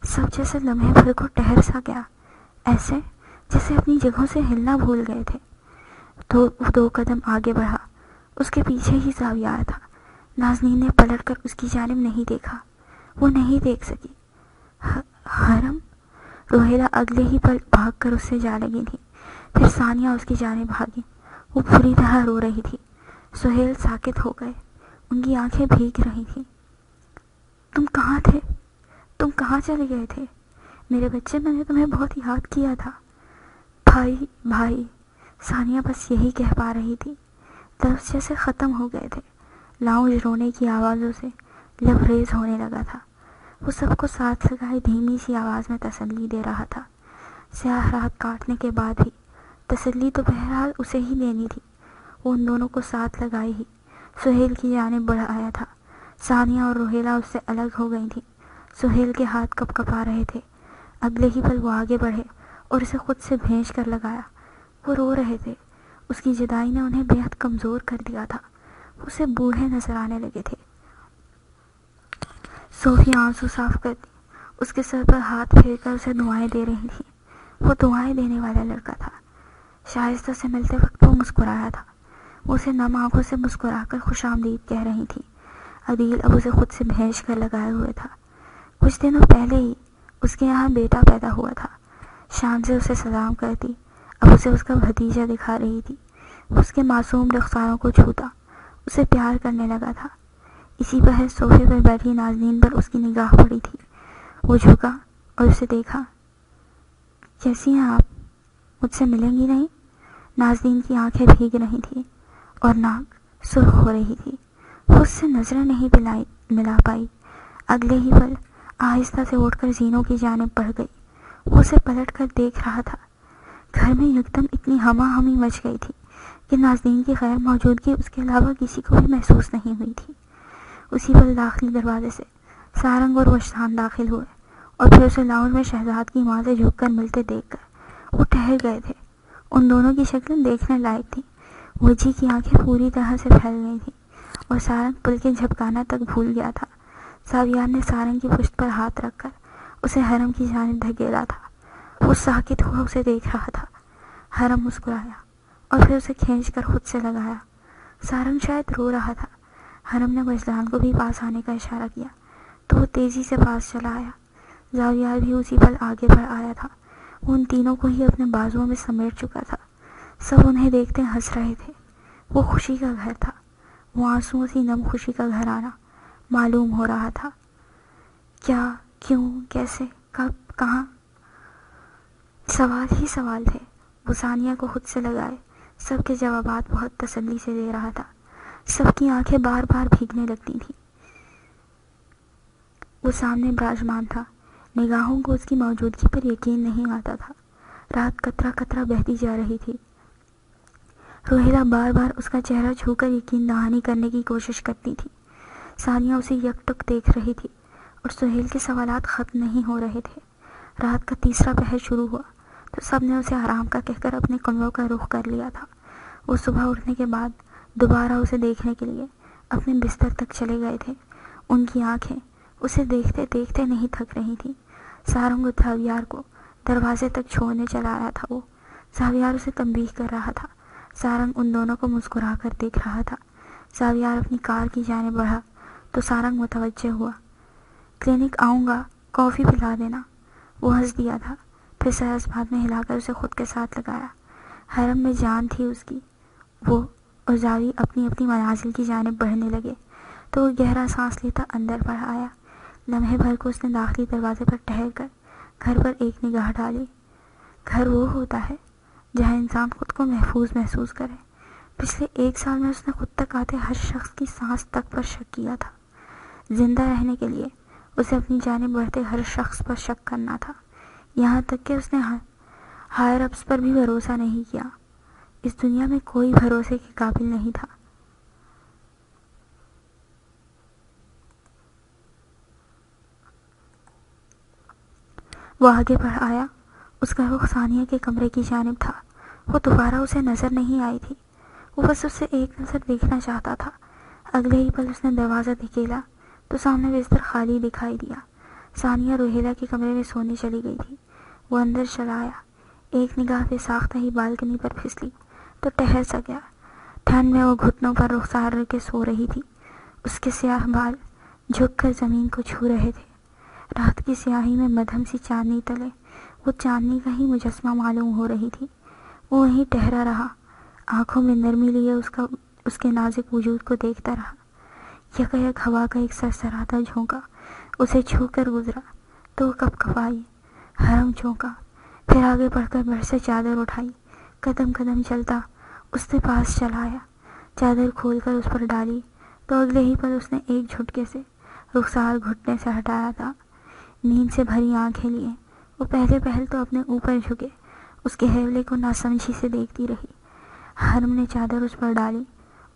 سب جیسے لمحے بھر کو ٹھہر سا گیا، ایسے جیسے اپنی جگہوں سے ہلنا بھول گئے تھے۔ تو دو قدم آگے بڑھا، اس کے پیچھے ہی زاویہ تھا۔ نازنین نے پلٹ کر اس کی جانب نہیں دیکھا۔ وہ نہیں دیکھ سکی۔ حرم؟ روہیلا اگلے ہی پل بھاگ کر اس سے جا لگی تھی۔ پھر ثانیہ اس کی جانب بھاگی۔ وہ بری طرح رو رہی تھی۔ سہیل ساکت ہو گئے، ان کی آنکھیں بھیگ رہی تھیں۔ تم کہاں تھے؟ تم کہاں چلے گئے تھے؟ میرے بچے، میں نے تمہیں بہت یاد کیا تھا۔ بھائی، ثانیہ بس یہی کہہ پا رہی تھی۔ لفظ جیسے ختم ہو گئے تھے۔ لاؤنج رونے کی آوازوں سے لبریز ہونے لگا تھا۔ وہ سب کو ساتھ لگائے دھیمی سی آواز میں تسلی دے رہا تھا۔ سیاہ رات کاٹنے کے بعد بھی تسلی تو بہرحال اسے ہی دینی تھی۔ وہ ان دونوں کو ساتھ لگائے ہی سہیل کی جانب بڑھ آیا تھا۔ ثانیہ اور روہیلا اس سے الگ ہو گئی تھیں۔ سہیل کے ہاتھ کپ کپا رہے تھے۔ اگلے ہی پل وہ آگے بڑھے اور اسے خود سے بھینچ کر لگایا۔ وہ رو رہے تھے۔ اس کی جدائی نے انہیں بے حد کمزور کر دیا تھا۔ وہ اسے بوڑھے نظر آنے لگے تھے۔ صوفیہ آنسو صاف کرتی اس کے سر پر ہاتھ پھیر کر اسے دعائیں دے رہی تھی۔ وہ دعائیں دینے والا لڑکا تھا۔ شائستہ سے ملتے وقت وہ مسکرایا تھا۔ وہ اسے نم آنکھوں سے مسکرا کر خوش آمدید کہہ رہی تھی۔ عدیل اب اسے خود سے بھیج کر لگائے ہوئے تھا۔ کچھ دنوں پہلے ہی اس کے یہاں بیٹا پیدا ہوا تھا۔ شان سے اسے سلام کرتی، اب اسے اس کا بھتیجا دکھا رہی تھی۔ وہ اس کے معصوم رخساروں کو چھوتا، اسے پیار کرنے لگا تھا۔ اسی بہر صوفے پر بیٹھی نازنین پر اس کی نگاہ پڑی تھی۔ وہ جھکا اور اسے دیکھا۔ کیسی ہیں آپ؟ مجھ سے ملیں گی نہیں؟ نازنین کی آنکھیں بھیگ رہی تھیں اور ناک سرخ ہو رہی تھی۔ وہ اس سے نظریں نہیں ملا پائی۔ اگلے ہی پل آہستہ سے اٹھ کر زینوں کی جانب بڑھ گئی۔ وہ اسے پلٹ کر دیکھ رہا تھا۔ گھر میں یکدم اتنی ہما ہمی مچ گئی تھی کہ نازنین کی غیر موجودگی اس کے علاوہ کسی کو بھی محسوس نہیں ہوئی تھی۔ اسی پل داخلی دروازے سے سارنگ اور وشتان داخل ہوئے اور پھر اسے لاؤنج میں شہزاد کی ماں سے جھک کر ملتے دیکھ کر وہ ٹھہر گئے تھے۔ ان دونوں کی شکلیں دیکھنے لائق تھیں۔ وجی کی آنکھیں پوری طرح سے پھیل گئی تھیں اور سارنگ پل کے جھپکانا تک بھول گیا تھا۔ ساویار نے سارنگ کی پشت پر ہاتھ رکھ کر اسے حرم کی جانب دھکیلا تھا۔ وہ ساکت ہوا اسے دیکھ رہا تھا۔ حرم مسکرایا اور پھر اسے کھینچ کر خود سے لگایا۔ سارنگ شاید رو رہا تھا۔ حرم نے وجدان کو بھی پاس آنے کا اشارہ کیا تو وہ تیزی سے پاس چلا آیا۔ زاویار بھی اسی پل آگے بڑھ آیا تھا۔ وہ ان تینوں کو ہی اپنے بازوؤں میں سمیٹ چکا تھا۔ سب انہیں دیکھتے ہنس رہے تھے۔ وہ خوشی کا گھر تھا۔ وہ آنسوؤں سی نم خوشی کا گھر آنا معلوم ہو رہا تھا۔ کیا، کیوں، کیسے، کب، کہاں؟ سوال ہی سوال تھے۔ وہ ثانیہ کو خود سے لگائے سب کے جوابات بہت تسلی سے دے رہا تھا۔ سب کی آنکھیں بار بار بھیگنے لگتی تھیں۔ وہ سامنے براجمان تھا۔ نگاہوں کو اس کی موجودگی پر یقین نہیں آتا تھا۔ رات قطرہ قطرہ بہتی جا رہی تھی۔ روہیلہ بار بار اس کا چہرہ چھو کر یقین دہانی کرنے کی کوشش کرتی تھی۔ ثانیہ اسے یک ٹک دیکھ رہی تھی اور سہیل کے سوالات ختم نہیں ہو رہے تھے۔ رات کا تیسرا پہر شروع ہوا تو سب نے اسے آرام کا کہہ کر اپنے کمروں کا رخ کر لیا تھا۔ وہ صبح اٹھنے کے بعد دوبارہ اسے دیکھنے کے لیے اپنے بستر تک چلے گئے تھے۔ ان کی آنکھیں اسے دیکھتے دیکھتے نہیں تھک رہی تھیں۔ سارنگ اور زاویار کو دروازے تک چھوڑنے چلا آیا تھا وہ۔ زاویار اسے تنبیہ کر رہا تھا۔ سارنگ ان دونوں کو مسکرا کر دیکھ رہا تھا۔ زاویار اپنی کار کی جانب بڑھا تو سارنگ متوجہ ہوا۔ کلینک آؤں گا، کافی پلا دینا۔ وہ ہنس دیا تھا، پھر سر اس بات میں ہلا کر اسے خود کے ساتھ لگایا۔ حرم میں جان تھی اس کی۔ وہ اور زاوی اپنی اپنی منازل کی جانب بڑھنے لگے تو وہ گہرا سانس لیتا اندر بڑھ آیا۔ لمحے بھر کو اس نے داخلی دروازے پر ٹھہر کر گھر پر ایک نگاہ ڈالی۔ گھر وہ ہوتا ہے جہاں انسان خود کو محفوظ محسوس کرے۔ پچھلے 1 سال میں اس نے خود تک آتے ہر شخص کی سانس تک پر شک کیا تھا۔ زندہ رہنے کے لیے اسے اپنی جانب بڑھتے ہر شخص پر شک کرنا تھا، یہاں تک کہ اس نے ہائر اپس پر بھی بھروسہ نہیں کیا۔ اس دنیا میں کوئی بھروسے کے قابل نہیں تھا۔ وہ آگے بڑھ آیا۔ اس کا رخ ثانیہ کے کمرے کی جانب تھا۔ وہ دوبارہ اسے نظر نہیں آئی تھی۔ وہ بس اسے ایک نظر دیکھنا چاہتا تھا۔ اگلے ہی پل اس نے دروازہ دھکیلا تو سامنے بستر خالی دکھائی دیا۔ ثانیہ روہیلہ کے کمرے میں سونے چلی گئی تھی۔ وہ اندر چلا آیا۔ ایک نگاہ بے ساختہ ہی بالکنی پر پھسلی تو ٹہر سا گیا۔ ٹھنڈ میں وہ گھٹنوں پر رخسار رکھ کے سو رہی تھی۔ اس کے سیاہ بال جھک کر زمین کو چھو رہے تھے۔ رات کی سیاہی میں مدھم سی چاندنی تلے وہ چاندنی کا ہی مجسمہ معلوم ہو رہی تھی۔ وہ وہیں ٹہرا رہا، آنکھوں میں نرمی لیے اس کے نازک وجود کو دیکھتا رہا۔ یکایک ہوا کا ایک سرسراتا جھونکا اسے چھو کر گزرا تو وہ کپ کپائی۔ حرم چونکا، پھر آگے بڑھ کر بڑھ سے چادر اٹھائی، قدم قدم چلتا اس کے پاس چلا آیا۔ چادر کھول کر اس پر ڈالی تو اگلے ہی پل اس نے ایک جھٹکے سے رخسار گھٹنے سے ہٹایا تھا۔ نیند سے بھری آنکھیں لیے وہ پہلے پہل تو اپنے اوپر جھکے اس کے ہیولے کو ناسمجھی سے دیکھتی رہی۔ حرم نے چادر اس پر ڈالی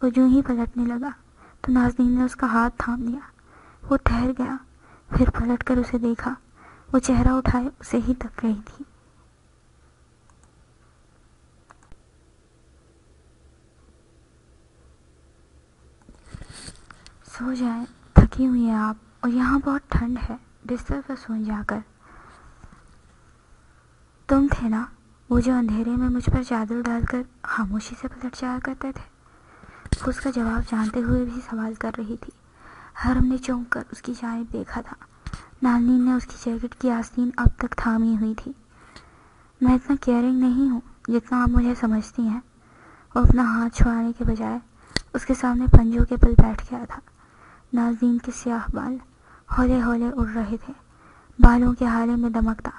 اور جو ہی پلٹنے لگا تو نازنین نے اس کا ہاتھ تھام لیا۔ وہ ٹھہر گیا، پھر پلٹ کر اسے دیکھا۔ وہ چہرہ اٹھائے اسے ہی تک رہی تھی۔ سو جائیں، تھکی ہوئی ہیں آپ، اور یہاں بہت ٹھنڈ ہے، بستر پر سو جا کر، تم تھے نا وہ جو اندھیرے میں مجھ پر چادر ڈال کر خاموشی سے پلٹ جایا کرتے تھے؟ وہ اس کا جواب جانتے ہوئے بھی سوال کر رہی تھی۔ حرم نے چونک کر اس کی جانب دیکھا تھا۔ نازنین نے اس کی جیکٹ کی آستین اب تک تھامی ہوئی تھی۔ میں اتنا کیئرنگ نہیں ہوں جتنا آپ مجھے سمجھتی ہیں۔ وہ اپنا ہاتھ چھڑانے کے بجائے اس کے سامنے پنجوں کے بل بیٹھ گیا تھا۔ نازنین کے سیاہ بال ہولے ہولے اڑ رہے تھے، بالوں کے ہالے میں دمک تھا۔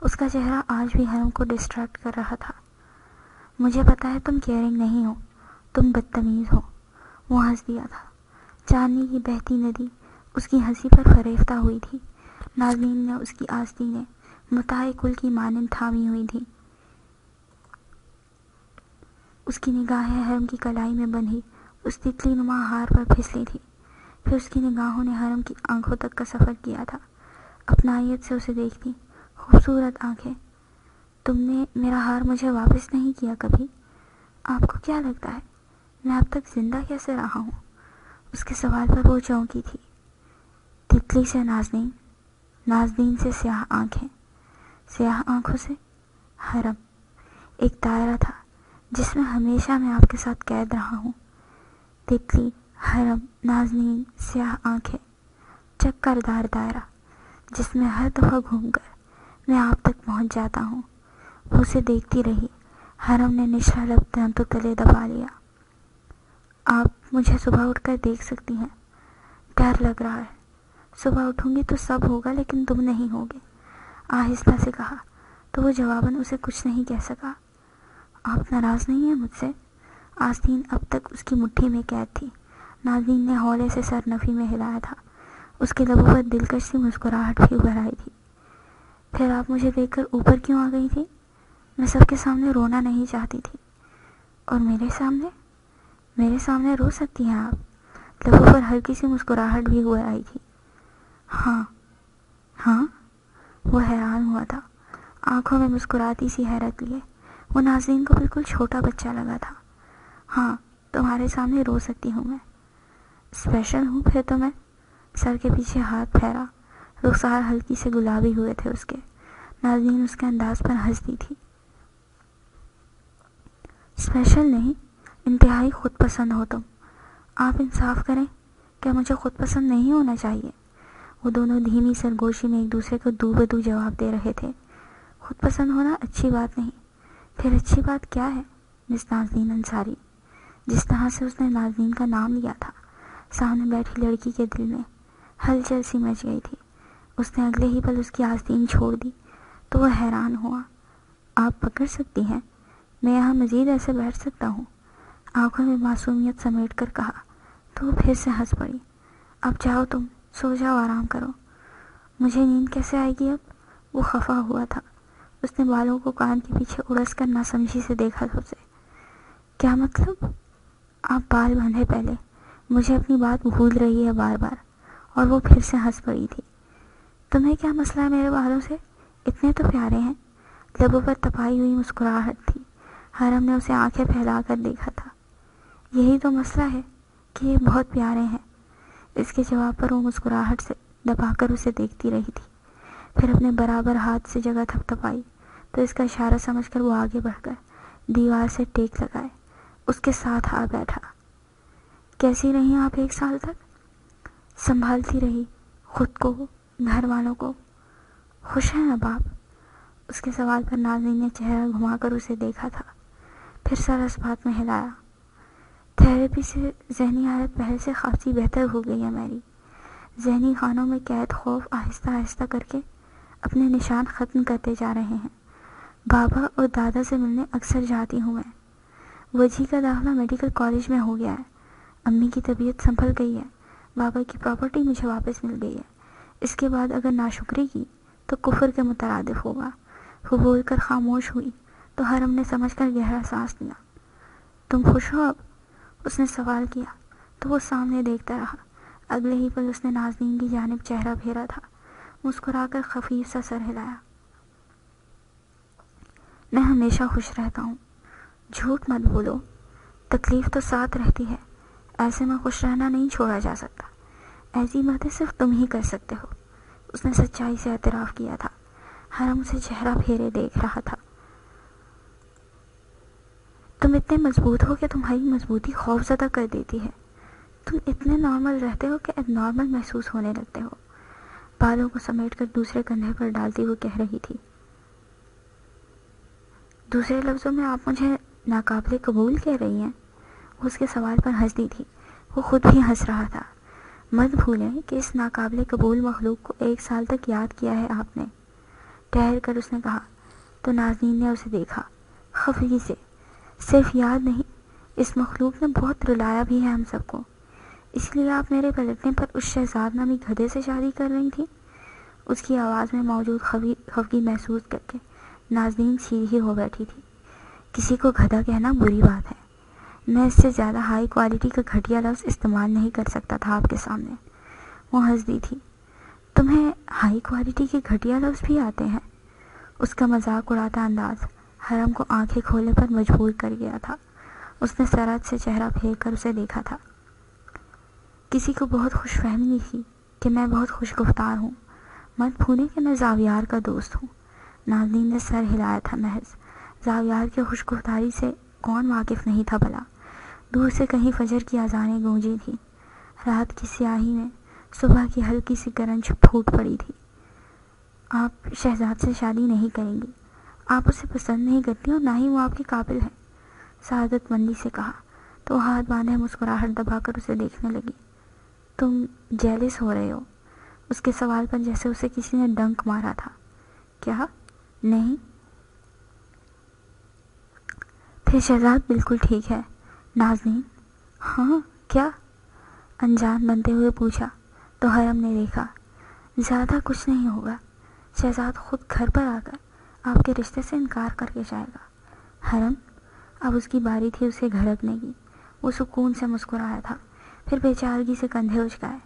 اس کا چہرہ آج بھی حرم کو ڈسٹریکٹ کر رہا تھا۔ مجھے پتا ہے تم کیئرنگ نہیں ہو، تم بدتمیز ہو۔ وہ ہنس دیا تھا۔ چاندنی کی بہتی ندی اس کی ہنسی پر فریفتہ ہوئی تھی۔ نازنین نے اس کی آستینیں متاع کل کی مانند تھامی ہوئی تھیں۔ اس کی نگاہیں حرم کی کلائی میں بندھی اس تتلی نما ہار پر پھسلی تھی۔ پھر اس کی نگاہوں نے حرم کی آنکھوں تک کا سفر کیا تھا۔ اپنائیت سے اسے دیکھتی، خوبصورت آنکھیں۔ تم نے میرا ہار مجھے واپس نہیں کیا کبھی؟ آپ کو کیا لگتا ہے میں اب تک زندہ کیسے رہا ہوں؟ اس کے سوال پر وہ چونکی تھی۔ تتلی سے نازنین، نازنین سے سیاہ آنکھیں، سیاہ آنکھوں سے حرم۔ ایک دائرہ تھا جس میں ہمیشہ میں آپ کے ساتھ قید رہا ہوں۔ تتلی، حرم، نازنین، سیاہ آنکھیں، چکر دار دائرہ جس میں ہر دفعہ گھوم کر میں آپ تک پہنچ جاتا ہوں۔ وہ اسے دیکھتی رہی۔ حرم نے نچلا لب دانتوں تلے دبا لیا۔ آپ مجھے صبح اٹھ کر دیکھ سکتی ہیں؟ ڈر لگ رہا ہے۔ صبح اٹھوں گی تو سب ہوگا لیکن تم نہیں ہوگے، آہستہ سے کہا، تو وہ جواباً اسے کچھ نہیں کہہ سکا۔ آپ ناراض نہیں ہیں مجھ سے؟ آستین اب تک اس کی مٹھی میں قید تھی۔ نازنین نے ہولے سے سر نفی میں ہلایا تھا۔ اس کے لبوں پر دلکش سی مسکراہٹ بھی ابھر آئی تھی۔ پھر آپ مجھے دیکھ کر اوپر کیوں آ گئی تھی؟ میں سب کے سامنے رونا نہیں چاہتی تھی۔ اور میرے سامنے رو سکتی ہیں آپ؟ لبوں پر ہلکی سی مسکراہٹ بھی ہوئے آئی تھی۔ ہاں ہاں، وہ حیران ہوا تھا، آنکھوں میں مسکراتی سی حیرت لیے۔ وہ نازنین کو بالکل چھوٹا بچہ لگا تھا۔ ہاں، تمہارے سامنے رو سکتی ہوں میں۔ اسپیشل ہوں پھر تو میں؟ سر کے پیچھے ہاتھ پھیرا۔ رخسار ہلکی سے گلابی ہوئے تھے اس کے۔ نازنین اس کے انداز پر ہنستی تھی۔ اسپیشل نہیں، انتہائی خود پسند ہو تم۔ آپ انصاف کریں، کیا مجھے خود پسند نہیں ہونا چاہیے؟ وہ دونوں دھیمی سرگوشی میں ایک دوسرے کو دو بدو جواب دے رہے تھے۔ خود پسند ہونا اچھی بات نہیں، پھر اچھی بات کیا ہے مس نازنین انصاری؟ جس طرح سے اس نے نازنین کا نام لیا تھا، سامنے بیٹھی لڑکی کے دل میں ہلچل سی مچ گئی تھی۔ اس نے اگلے ہی پل اس کی آستین چھوڑ دی تو وہ حیران ہوا۔ آپ پکڑ سکتی ہیں؟ میں یہاں مزید ایسے بیٹھ سکتا ہوں؟ آنکھوں میں معصومیت سمیٹ کر کہا تو وہ پھر سے ہنس پڑی۔ اب جاؤ، تم سو جاؤ، آرام کرو۔ مجھے نیند کیسے آئے گی اب؟ وہ خفا ہوا تھا۔ اس نے بالوں کو کان کے پیچھے اڑس کر ناسمجھی سے دیکھا تھا اسے۔ کیا مطلب؟ آپ بال باندھے پہلے، مجھے اپنی بات بھول رہی ہے بار بار۔ اور وہ پھر سے ہنس پڑی تھی۔ تمہیں کیا مسئلہ ہے میرے بالوں سے؟ اتنے تو پیارے ہیں۔ لبوں پر تپائی ہوئی مسکراہٹ تھی۔ حرم نے اسے آنکھیں پھیلا کر دیکھا تھا۔ یہی تو مسئلہ ہے کہ یہ بہت پیارے ہیں۔ اس کے جواب پر وہ مسکراہٹ سے دبا کر اسے دیکھتی رہی تھی۔ پھر اپنے برابر ہاتھ سے جگہ تھپ تھپائی تو اس کا اشارہ سمجھ کر وہ آگے بڑھ کر دیوار سے ٹیک لگائے اس کے ساتھ آ بیٹھا۔ کیسی رہی آپ 1 سال تک؟ سنبھالتی رہی، خود کو، گھر والوں کو۔ خوش ہیں اب آپ؟ اس کے سوال پر نازنین نے چہرہ گھما کر اسے دیکھا تھا، پھر سر اس بات میں ہلایا۔ تھیراپی سے ذہنی حالت پہلے سے خاصی بہتر ہو گئی ہے میری۔ ذہنی خانوں میں قید خوف آہستہ آہستہ کر کے اپنے نشان ختم کرتے جا رہے ہیں۔ بابا اور دادا سے ملنے اکثر جاتی ہوں میں۔ وجی کا داخلہ میڈیکل کالج میں ہو گیا ہے۔ امی کی طبیعت سنبھل گئی ہے۔ بابا کی پراپرٹی مجھے واپس مل گئی ہے۔ اس کے بعد اگر ناشکری کی تو کفر کے مترادف ہوگا۔ وہ بول کر خاموش ہوئی تو حرم نے سمجھ کر گہرا سانس لیا۔ تم خوش ہو اب؟ اس نے سوال کیا تو وہ سامنے دیکھتا رہا۔ اگلے ہی پل اس نے نازنین کی جانب چہرہ پھیرا تھا، مسکرا کر خفیف سا سر ہلایا۔ میں ہمیشہ خوش رہتا ہوں۔ جھوٹ مت بولو، تکلیف تو ساتھ رہتی ہے، ایسے میں خوش رہنا نہیں چھوڑا جا سکتا۔ ایسی باتیں صرف تم ہی کر سکتے ہو۔ اس نے سچائی سے اعتراف کیا تھا۔ حرم اسے چہرہ پھیرے دیکھ رہا تھا۔ تم اتنے مضبوط ہو کہ تمہاری مضبوطی خوف زدہ کر دیتی ہے۔ تم اتنے نارمل رہتے ہو کہ اب نارمل محسوس ہونے لگتے ہو۔ بالوں کو سمیٹ کر دوسرے کندھے پر ڈالتی وہ کہہ رہی تھی۔ دوسرے لفظوں میں آپ مجھے ناقابل قبول کہہ رہی ہیں؟ وہ اس کے سوال پر ہنس دی تھی۔ وہ خود بھی ہنس رہا تھا۔ مت بھولیں کہ اس ناقابل قبول مخلوق کو 1 سال تک یاد کیا ہے آپ نے۔ ٹھہر کر اس نے کہا تو نازنین نے اسے دیکھا خفگی سے۔ صرف یاد نہیں، اس مخلوق نے بہت رلایا بھی ہے ہم سب کو۔ اس لیے آپ میرے پلٹنے پر اس شہزاد نامی گدھے سے شادی کر رہی تھی؟ اس کی آواز میں موجود خفگی محسوس کر کے نازنین سیدھی ہو بیٹھی تھی۔ کسی کو گدھا کہنا بری بات ہے۔ میں اس سے زیادہ ہائی کوالٹی کا گھٹیا لفظ استعمال نہیں کر سکتا تھا آپ کے سامنے۔ وہ ہنس دی تھی۔ تمہیں ہائی کوالٹی کے گھٹیا لفظ بھی آتے ہیں؟ اس کا مذاق اڑاتا انداز حرم کو آنکھیں کھولنے پر مجبور کر گیا تھا۔ اس نے سرعت سے چہرہ پھیر کر اسے دیکھا تھا۔ کسی کو بہت خوش فہمی تھی کہ میں بہت خوش گفتار ہوں۔ مت بھولیں کہ میں زاویار کا دوست ہوں۔ نازنین نے سر ہلایا تھا محض۔ زاویار کے خوش گفتاری سے کون واقف نہیں تھا بھلا؟ دور سے کہیں فجر کی اذانیں گونجی تھیں۔ رات کی سیاہی میں صبح کی ہلکی سی گرج پھوٹ پڑی تھی۔ آپ شہزاد سے شادی نہیں کریں گی۔ آپ اسے پسند نہیں کرتی اور نہ ہی وہ آپ کے قابل ہے، سعادت مندی سے کہا تو ہاتھ باندھے مسکراہٹ دبا کر اسے دیکھنے لگی۔ تم جیلس ہو رہے ہو؟ اس کے سوال پر جیسے اسے کسی نے ڈنک مارا تھا۔ کیا؟ نہیں؟ پھر شہزاد بالکل ٹھیک ہے۔ نازنین ہاں کیا؟ انجان بنتے ہوئے پوچھا تو حرم نے دیکھا زیادہ کچھ نہیں ہوگا۔ شہزاد خود گھر پر آ کر آپ کے رشتے سے انکار کر کے جائے گا۔ حرم اب اس کی باری تھی اسے گھڑکنے کی۔ وہ سکون سے مسکرایا تھا، پھر بے چارگی سے کندھے اچکائے۔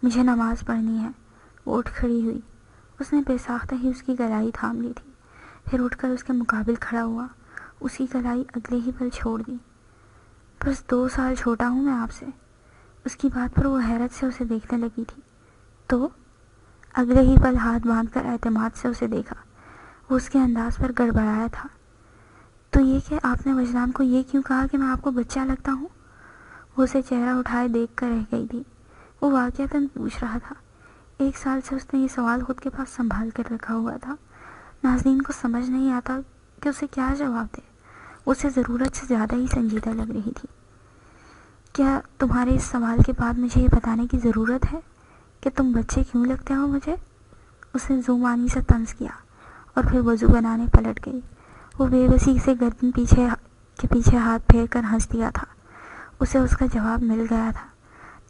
مجھے نماز پڑھنی ہے۔ وہ اٹھ کھڑی ہوئی۔ اس نے بے ساختہ ہی اس کی گلائی تھام لی تھی، پھر اٹھ کر اس کے مقابل کھڑا ہوا۔ اس کی گلائی اگلے ہی پل چھوڑ دی۔ بس 2 سال چھوٹا ہوں میں آپ سے۔ اس کی بات پر وہ حیرت سے اسے دیکھنے لگی تھی۔ تو اگلے ہی پل ہاتھ باندھ کر اعتماد سے اسے دیکھا۔ وہ اس کے انداز پر گڑبڑایا تھا۔ تو یہ کہ آپ نے وجدان کو یہ کیوں کہا کہ میں آپ کو بچہ لگتا ہوں؟ وہ اسے چہرہ اٹھائے دیکھ کر رہ گئی تھی۔ وہ واقعتاً پوچھ رہا تھا۔ 1 سال سے اس نے یہ سوال خود کے پاس سنبھال کر رکھا ہوا تھا۔ نازنین کو سمجھ نہیں آتا کہ اسے کیا جواب دے۔ اسے ضرورت سے زیادہ ہی سنجیدہ لگ رہی تھی۔ کیا تمہارے اس سوال کے بعد مجھے یہ بتانے کی ضرورت ہے کہ تم بچے کیوں لگتے ہو مجھے؟ اس نے زومانی سے طنز کیا اور پھر وضو بنانے پلٹ گئی۔ وہ بے بسی سے گردن پیچھے ہاتھ پھیر کر ہنس دیا تھا۔ اسے اس کا جواب مل گیا تھا۔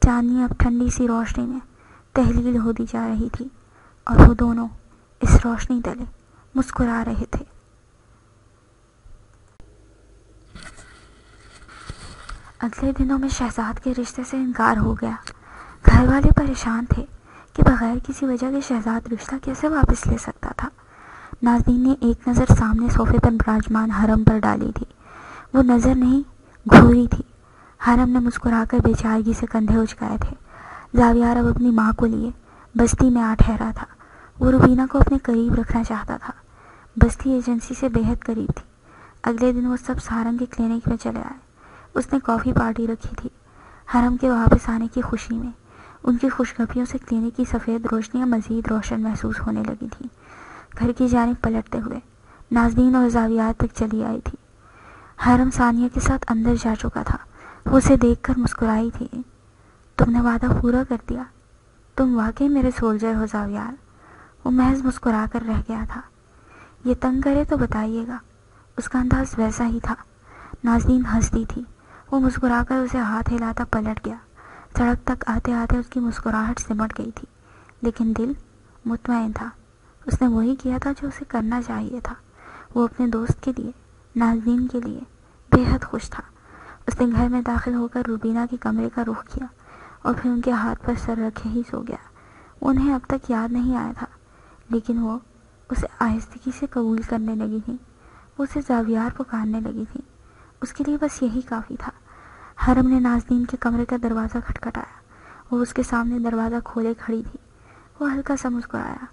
چاندنی اب ٹھنڈی سی روشنی میں تحلیل ہوتی جا رہی تھی اور وہ دونوں اس روشنی تلے مسکرا رہے تھے۔ اگلے دنوں میں شہزاد کے رشتے سے انکار ہو گیا۔ گھر والے پریشان تھے کہ بغیر کسی وجہ کے شہزاد رشتہ کیسے واپس لے سکتا تھا۔ نازنین نے ایک نظر سامنے صوفے پر براجمان حرم پر ڈالی تھی۔ وہ نظر نہیں گھوری تھی۔ حرم نے مسکرا کر بے چارگی سے کندھے اچکائے تھے۔ زاویار اب اپنی ماں کو لیے بستی میں آ ٹھہرا تھا۔ وہ روبینہ کو اپنے قریب رکھنا چاہتا تھا۔ بستی ایجنسی سے بے حد قریب تھی۔ اگلے دن وہ سب سارنگ کے کلینک میں چلے آئے۔ اس نے کافی پارٹی رکھی تھی۔ حرم کے واپس آنے کی خوشی میں ان کی خوشخبریوں سے کلینک کی سفید روشنیاں مزید روشن محسوس ہونے لگی تھیں۔ گھر کی جانب پلٹتے ہوئے نازنین اور زاویار تک چلی آئی تھی۔ حرم ثانیہ کے ساتھ اندر جا چکا تھا۔ وہ اسے دیکھ کر مسکرائی تھی۔ تم نے وعدہ پورا کر دیا۔ تم واقعی میرے سولجر ہو زاویار۔ وہ محض مسکرا کر رہ گیا تھا۔ یہ تنگ کرے تو بتائیے گا۔ اس کا انداز ویسا ہی تھا۔ نازنین ہنستی تھی۔ وہ مسکرا کر اسے ہاتھ ہلاتا پلٹ گیا۔ سڑک تک آتے آتے اس کی مسکراہٹ سمٹ گئی تھی، لیکن دل مطمئن تھا۔ اس نے وہی کیا تھا جو اسے کرنا چاہیے تھا۔ وہ اپنے دوست کے لیے، نازنین کے لیے بے حد خوش تھا۔ اس نے گھر میں داخل ہو کر روبینہ کے کمرے کا رخ کیا اور پھر ان کے ہاتھ پر سر رکھے ہی سو گیا۔ انہیں اب تک یاد نہیں آیا تھا، لیکن وہ اسے آہستگی سے قبول کرنے لگی تھیں۔ وہ اسے زاویار پکارنے لگی تھیں۔ اس کے لیے بس یہی کافی تھا۔ حرم نے نازنین کے کمرے کا دروازہ کھٹکھٹایا۔ وہ اس کے سامنے دروازہ کھولے کھڑی تھی۔ وہ ہلکا سا مسکرایا۔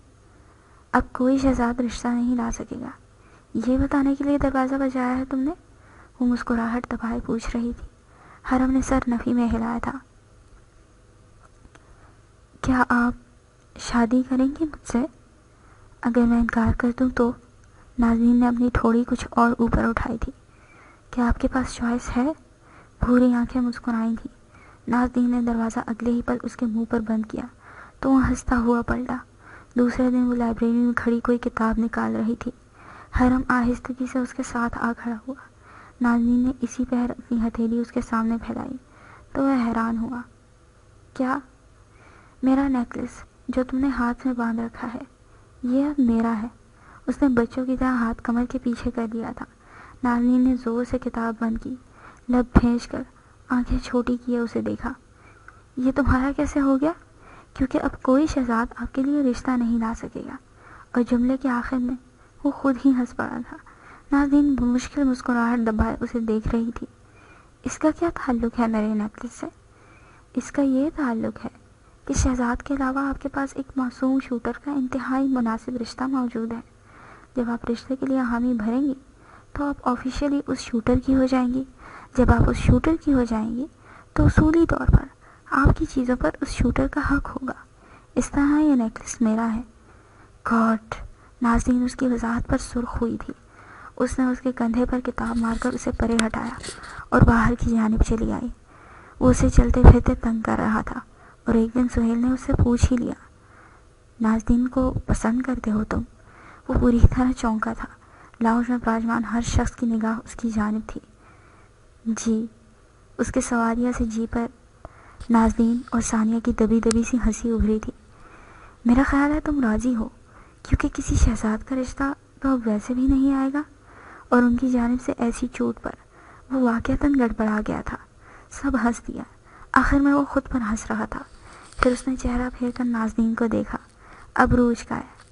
اب کوئی شہزاد رشتہ نہیں لا سکے گا، یہ بتانے کے لیے دروازہ بجایا ہے تم نے؟ وہ مسکراہٹ دبائے پوچھ رہی تھی۔ حرم نے سر نفی میں ہلایا تھا۔ کیا آپ شادی کریں گی مجھ سے؟ اگر میں انکار کر دوں تو؟ نازنین نے اپنی تھوڑی کچھ اور اوپر اٹھائی تھی۔ کیا آپ کے پاس چوائس ہے؟ بھوری آنکھیں مسکرائی تھیں۔ نازنین نے دروازہ اگلے ہی پل اس کے منہ پر بند کیا تو وہ ہنستا ہوا پلٹا۔ دوسرے دن وہ لائبریری میں کھڑی کوئی کتاب نکال رہی تھی۔ حرم آہستگی سے اس کے ساتھ آ کھڑا ہوا۔ نازنین نے اسی پہر اپنی ہتھیلی اس کے سامنے پھیلائی تو وہ حیران ہوا۔ کیا؟ میرا نیکلس جو تم نے ہاتھ میں باندھ رکھا ہے، یہ اب میرا ہے۔ اس نے بچوں کی طرح ہاتھ کمر کے پیچھے کر لیا تھا۔ نازنین نے زور سے کتاب بند کی، لب بھینچ کر آنکھیں چھوٹی کیے اسے دیکھا۔ یہ تمہارا کیسے ہو گیا؟ کیونکہ اب کوئی شہزاد آپ کے لیے رشتہ نہیں لا سکے گا۔ اور جملے کے آخر میں وہ خود ہی ہنس پڑا تھا۔ نازنین بمشکل مسکراہٹ دبائے اسے دیکھ رہی تھی۔ اس کا کیا تعلق ہے میرے نیکلس سے؟ اس کا یہ تعلق ہے کہ شہزاد کے علاوہ آپ کے پاس ایک معصوم شوٹر کا انتہائی مناسب رشتہ موجود ہے۔ جب آپ رشتے کے لیے حامی بھریں گی تو آپ آفیشیلی اس شوٹر کی ہو جائیں گی۔ جب آپ اس شوٹر کی ہو جائیں گی تو اصولی طور پر آپ کی چیزوں پر اس شوٹر کا حق ہوگا۔ اس طرح یہ نیکلس میرا ہے۔ گاڈ! نازنین اس کی وضاحت پر سرخ ہوئی تھی۔ اس نے اس کے کندھے پر کتاب مار کر اسے پرے ہٹایا اور باہر کی جانب چلی آئی۔ وہ اسے چلتے پھرتے تنگ کر رہا تھا اور ایک دن سہیل نے اس سے پوچھ ہی لیا، نازنین کو پسند کرتے ہو تم؟ وہ پوری طرح چونکا تھا۔ لاؤنج میں براجمان ہر شخص کی نگاہ اس کی جانب تھی۔ جی، اس کے سوالیہ سے جی پر نازنین اور ثانیہ کی دبی دبی سی ہنسی ابھری تھی۔ میرا خیال ہے تم راضی ہو، کیونکہ کسی شہزاد کا رشتہ تو اب ویسے بھی نہیں آئے گا۔ اور ان کی جانب سے ایسی چوٹ پر وہ واقعتاً گڑبڑا گیا تھا۔ سب ہنس دیا۔ آخر میں وہ خود پر ہنس رہا تھا۔ پھر اس نے چہرہ پھیر کر نازنین کو دیکھا۔ اب روج کا ہے۔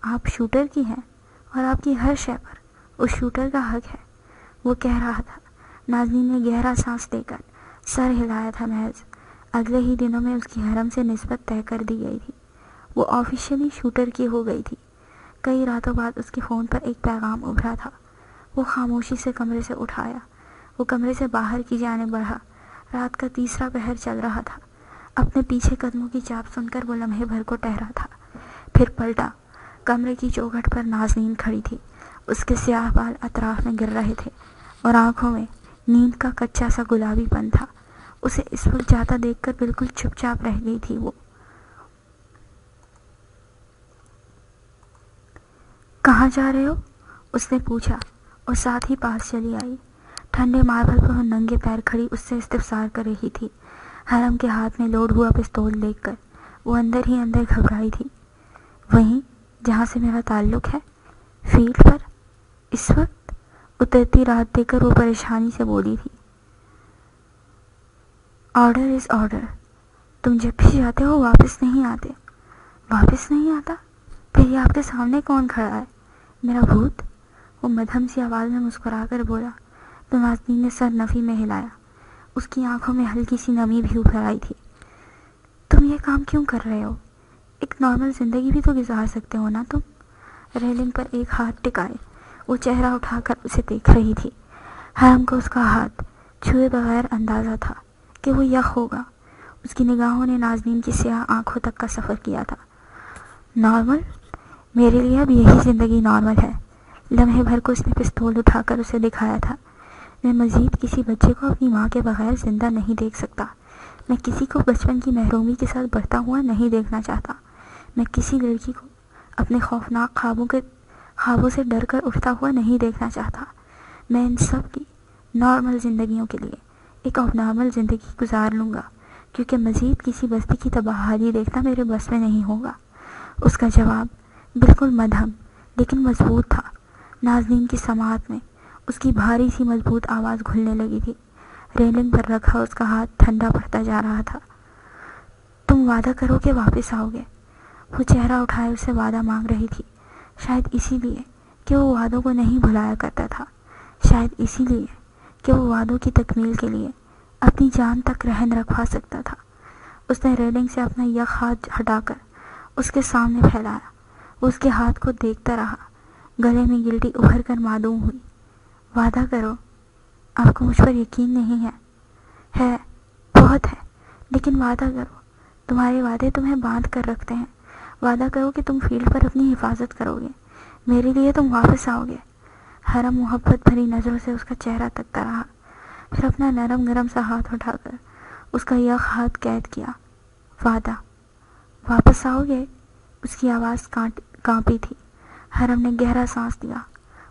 آپ شوٹر کی ہیں اور آپ کی ہر شے پر اس شوٹر کا حق ہے، وہ کہہ رہا تھا۔ نازنین نے گہرا سانس لے کر سر ہلایا تھا۔ محض اگلے ہی دنوں میں اس کی حرم سے نسبت طے کر دی گئی تھی۔ وہ آفیشیلی شوٹر کی ہو گئی تھی۔ کئی راتوں بعد اس کے فون پر ایک پیغام ابھرا تھا۔ وہ خاموشی سے کمرے سے اٹھایا۔ وہ کمرے سے باہر کی جانب بڑھا۔ رات کا تیسرا پہر چل رہا تھا۔ اپنے پیچھے قدموں کی چاپ سن کر وہ لمحے بھر کو ٹہرا تھا، پھر پلٹا۔ کمرے کی چوکھٹ پر نازنین کھڑی تھی۔ اس کے سیاہ بال اطراف میں گر رہے تھے اور آنکھوں میں نیند کا کچا سا گلابی پن تھا۔ اسے اس وقت جاتا دیکھ کر بالکل چپ چاپ رہ گئی تھی وہ۔ کہاں جا رہے ہو؟ اس نے پوچھا اور ساتھ ہی پاس چلی آئی۔ ٹھنڈے ماربل پر وہ ننگے پیر کھڑی اس سے استفسار کر رہی تھی۔ حرم کے ہاتھ میں لوڈ ہوا پستول دیکھ کر وہ اندر ہی اندر گھبرائی تھی۔ وہیں جہاں سے میرا تعلق ہے، فیلڈ پر؟ اس وقت؟ اترتی رات دیکھ کر وہ پریشانی سے بولی تھی۔ Order is order. تم جب بھی جاتے ہو واپس نہیں آتے۔ واپس نہیں آتا؟ پھر یہ آپ کے سامنے کون کھڑا ہے؟ میرا بھوت؟ وہ مدھم سی آواز میں مسکرا کر بولا تو نازنین نے سر نفی میں ہلایا۔ اس کی آنکھوں میں ہلکی سی نمی بھی ابھر آئی تھی۔ تم یہ کام کیوں کر رہے ہو؟ ایک نارمل زندگی بھی تو گزار سکتے ہو نا تم؟ ریلنگ پر ایک ہاتھ ٹکائے وہ چہرہ اٹھا کر اسے دیکھ رہی تھی۔ حرم کو اس کا ہاتھ چھوئے بغیر اندازہ تھا کہ وہ یخ ہوگا۔ اس کی نگاہوں نے نازنین کی سیاہ آنکھوں تک کا سفر کیا تھا۔ نارمل؟ میرے لیے اب یہی زندگی نارمل ہے۔ لمحے بھر کو اس نے پستول اٹھا کر اسے دکھایا تھا۔ میں مزید کسی بچے کو اپنی ماں کے بغیر زندہ نہیں دیکھ سکتا۔ میں کسی کو بچپن کی محرومی کے ساتھ بڑھتا ہوا نہیں دیکھنا چاہتا۔ میں کسی لڑکی کو اپنے خوفناک خوابوں سے ڈر کر اٹھتا ہوا نہیں دیکھنا چاہتا۔ میں ان سب کی نارمل زندگیوں کے لیے ایک اب نارمل زندگی گزار لوں گا، کیونکہ مزید کسی بستی کی تباہی دیکھنا میرے بس میں نہیں ہوگا۔ اس کا جواب بالکل مدھم لیکن مضبوط تھا۔ نازنین کی سماعت میں اس کی بھاری سی مضبوط آواز گھلنے لگی تھی۔ ریلنگ پر رکھا اس کا ہاتھ ٹھنڈا پڑتا جا رہا تھا۔ تم وعدہ کرو کہ واپس آؤ گے؟ وہ چہرہ اٹھائے اس سے وعدہ مانگ رہی تھی، شاید اسی لیے کہ وہ وعدوں کو نہیں بھلایا کرتا تھا، شاید اسی لیے کہ وہ وعدوں کی تکمیل کے لیے اپنی جان تک رہن رکھوا سکتا تھا۔ اس نے ریلنگ سے اپنا یک ہاتھ ہٹا کر اس کے سامنے پھیلایا۔ وہ اس کے ہاتھ کو دیکھتا رہا۔ گلے میں گلٹی ابھر کر معدوم ہوئی۔ وعدہ کرو، آپ کو مجھ پر یقین نہیں ہے بہت ہے، لیکن وعدہ کرو، تمہارے وعدے تمہیں باندھ کر رکھتے ہیں۔ وعدہ کرو کہ تم فیلڈ پر اپنی حفاظت کرو گے، میرے لیے تم واپس آؤ گے۔ حرم محبت بھری نظروں سے اس کا چہرہ تکتا رہا، پھر اپنا نرم گرم سا ہاتھ اٹھا کر اس کا یک ہاتھ قید کیا۔ وعدہ، واپس آؤ گے؟ اس کی آواز کانپی تھی۔ حرم نے گہرا سانس لیا،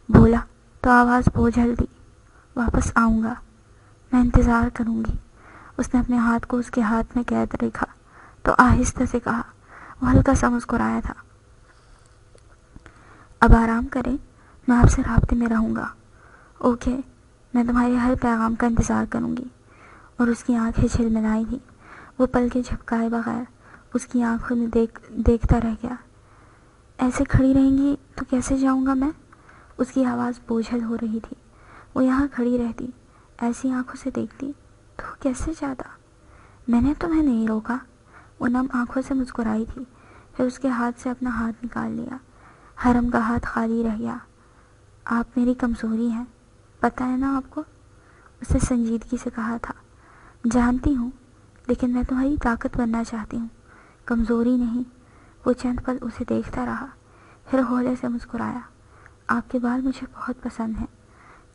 بولا تو آواز بوجھل دی، واپس آؤں گا، میں انتظار کروں گی۔ اس نے اپنے ہاتھ کو اس کے ہاتھ میں قید رکھا تو آہستہ سے کہا، وہ ہلکا سا مسکرایا تھا، اب آرام کریں، میں آپ سے رابطے میں رہوں گا۔ اوکے، میں تمہارے ہر پیغام کا انتظار کروں گی۔ اور اس کی آنکھیں جھلملائی تھیں۔ وہ پلکیں جھپکائے بغیر اس کی آنکھوں میں دیکھتا رہ گیا۔ ایسے کھڑی رہیں گی تو کیسے جاؤں گا میں؟ اس کی آواز بوجھل ہو رہی تھی۔ وہ یہاں کھڑی رہتی، ایسی آنکھوں سے دیکھتی تو کیسے جاتا؟ میں نے تمہیں نہیں روکا۔ وہ نم آنکھوں سے مسکرائی تھی، پھر اس کے ہاتھ سے اپنا ہاتھ نکال لیا۔ حرم کا ہاتھ خالی رہ گیا۔ آپ میری کمزوری ہیں، پتہ ہے نا آپ کو؟ اس نے سنجیدگی سے کہا تھا۔ جانتی ہوں، لیکن میں تمہاری طاقت بننا چاہتی ہوں، کمزوری نہیں۔ وہ چند پل اسے دیکھتا رہا، پھر ہولے سے مسکرایا، آپ کے بال مجھے بہت پسند ہیں۔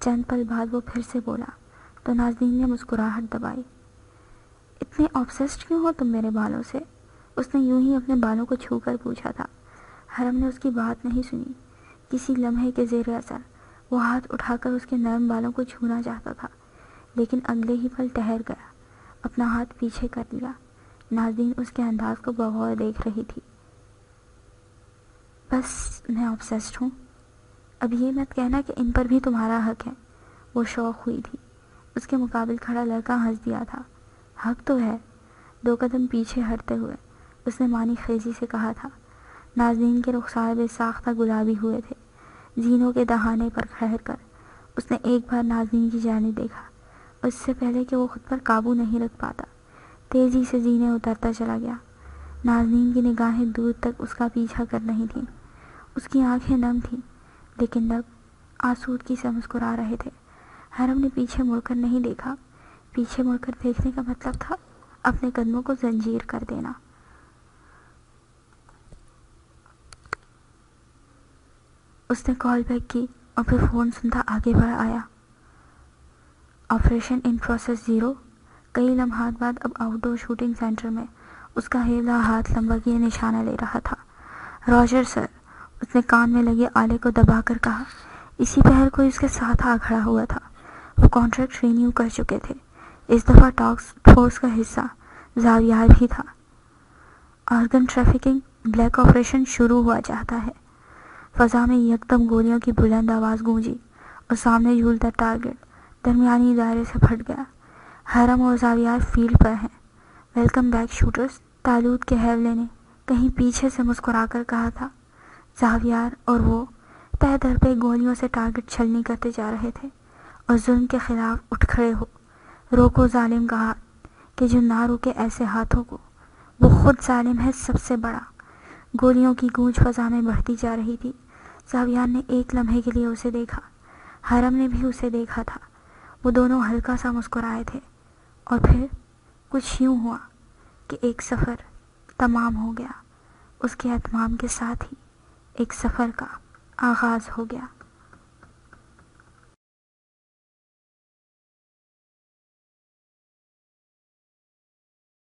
چند پل بعد وہ پھر سے بولا تو نازنین نے مسکراہٹ دبائی۔ اتنے آبسیسڈ کیوں ہو تم میرے بالوں سے؟ اس نے یوں ہی اپنے بالوں کو چھو کر پوچھا تھا۔ حرم نے اس کی بات نہیں سنی۔ کسی لمحے کے زیر اثر وہ ہاتھ اٹھا کر اس کے نرم بالوں کو چھونا چاہتا تھا، لیکن اگلے ہی پل ٹھہر گیا، اپنا ہاتھ پیچھے کر لیا۔ نازنین اس کے انداز کو بغور دیکھ رہی تھی۔ بس میں آبسیسڈ ہوں؟ اب یہ مت کہنا کہ ان پر بھی تمہارا حق ہے۔ وہ شوق ہوئی تھی۔ اس کے مقابل کھڑا لڑکا ہنس دیا تھا۔ حق تو ہے۔ 2 قدم پیچھے ہٹتے ہوئے اس نے معنی خیزی سے کہا تھا۔ نازنین کے رخسار بے ساختہ گلابی ہوئے تھے۔ زینوں کے دہانے پر ٹھہر کر اس نے ایک بار نازنین کی جانب دیکھا، اس سے پہلے کہ وہ خود پر قابو نہیں رکھ پاتا، تیزی سے زینے اترتا چلا گیا۔ نازنین کی نگاہیں دور تک اس کا پیچھا کر رہی تھیں۔ اس کی آنکھیں نم تھیں، لیکن لب آسودگی سے مسکرا رہے تھے۔ حرم نے پیچھے مڑ کر نہیں دیکھا۔ پیچھے مڑ کر دیکھنے کا مطلب تھا اپنے قدموں کو زنجیر کر دینا۔ اس نے کال بیک کی اور پھر فون سنتا آگے بڑھ آیا۔ Operation in process 0۔ کئی لمحات بعد اب آؤٹ ڈور شوٹنگ سینٹر میں اس کا ہیلا ہاتھ لمبا کیے نشانہ لے رہا تھا۔ راجر سر، اس نے کان میں لگے آلے کو دبا کر کہا۔ اسی پہر کوئی اس کے ساتھ آ کھڑا ہوا تھا۔ وہ کانٹریکٹ رینیو کر چکے تھے۔ اس دفعہ ٹاسک فورس کا حصہ زاویار بھی تھا۔ آرگن ٹریفکنگ بلیک آپریشن شروع ہوا چاہتا ہے۔ فضا میں یکدم گولیوں کی بلند آواز گونجی اور سامنے جھولتا ٹارگٹ درمیانی دائرے سے پھٹ گیا۔ حرم اور زاویار فیلڈ پر ہیں۔ ویلکم بیک شوٹرز، تالوت کے حیولے نے کہیں پیچھے سے مسکرا کر کہا تھا۔ زاویار اور وہ پے در پہ گولیوں سے ٹارگٹ چھلنی کرتے جا رہے تھے اور ظلم کے خلاف اٹھ کھڑے ہو۔ روکو ظالم کا ہاتھ، کہ جو نہ روکے ایسے ہاتھوں کو وہ خود ظالم ہے سب سے بڑا۔ گولیوں کی گونج فضا میں بڑھتی جا رہی تھی۔ زاویار نے ایک لمحے کے لیے اسے دیکھا، حرم نے بھی اسے دیکھا تھا۔ وہ دونوں ہلکا سا مسکرائے تھے اور پھر کچھ یوں ہوا کہ ایک سفر تمام ہو گیا۔ اس کے اتمام کے ساتھ ہی ایک سفر کا آغاز ہو گیا۔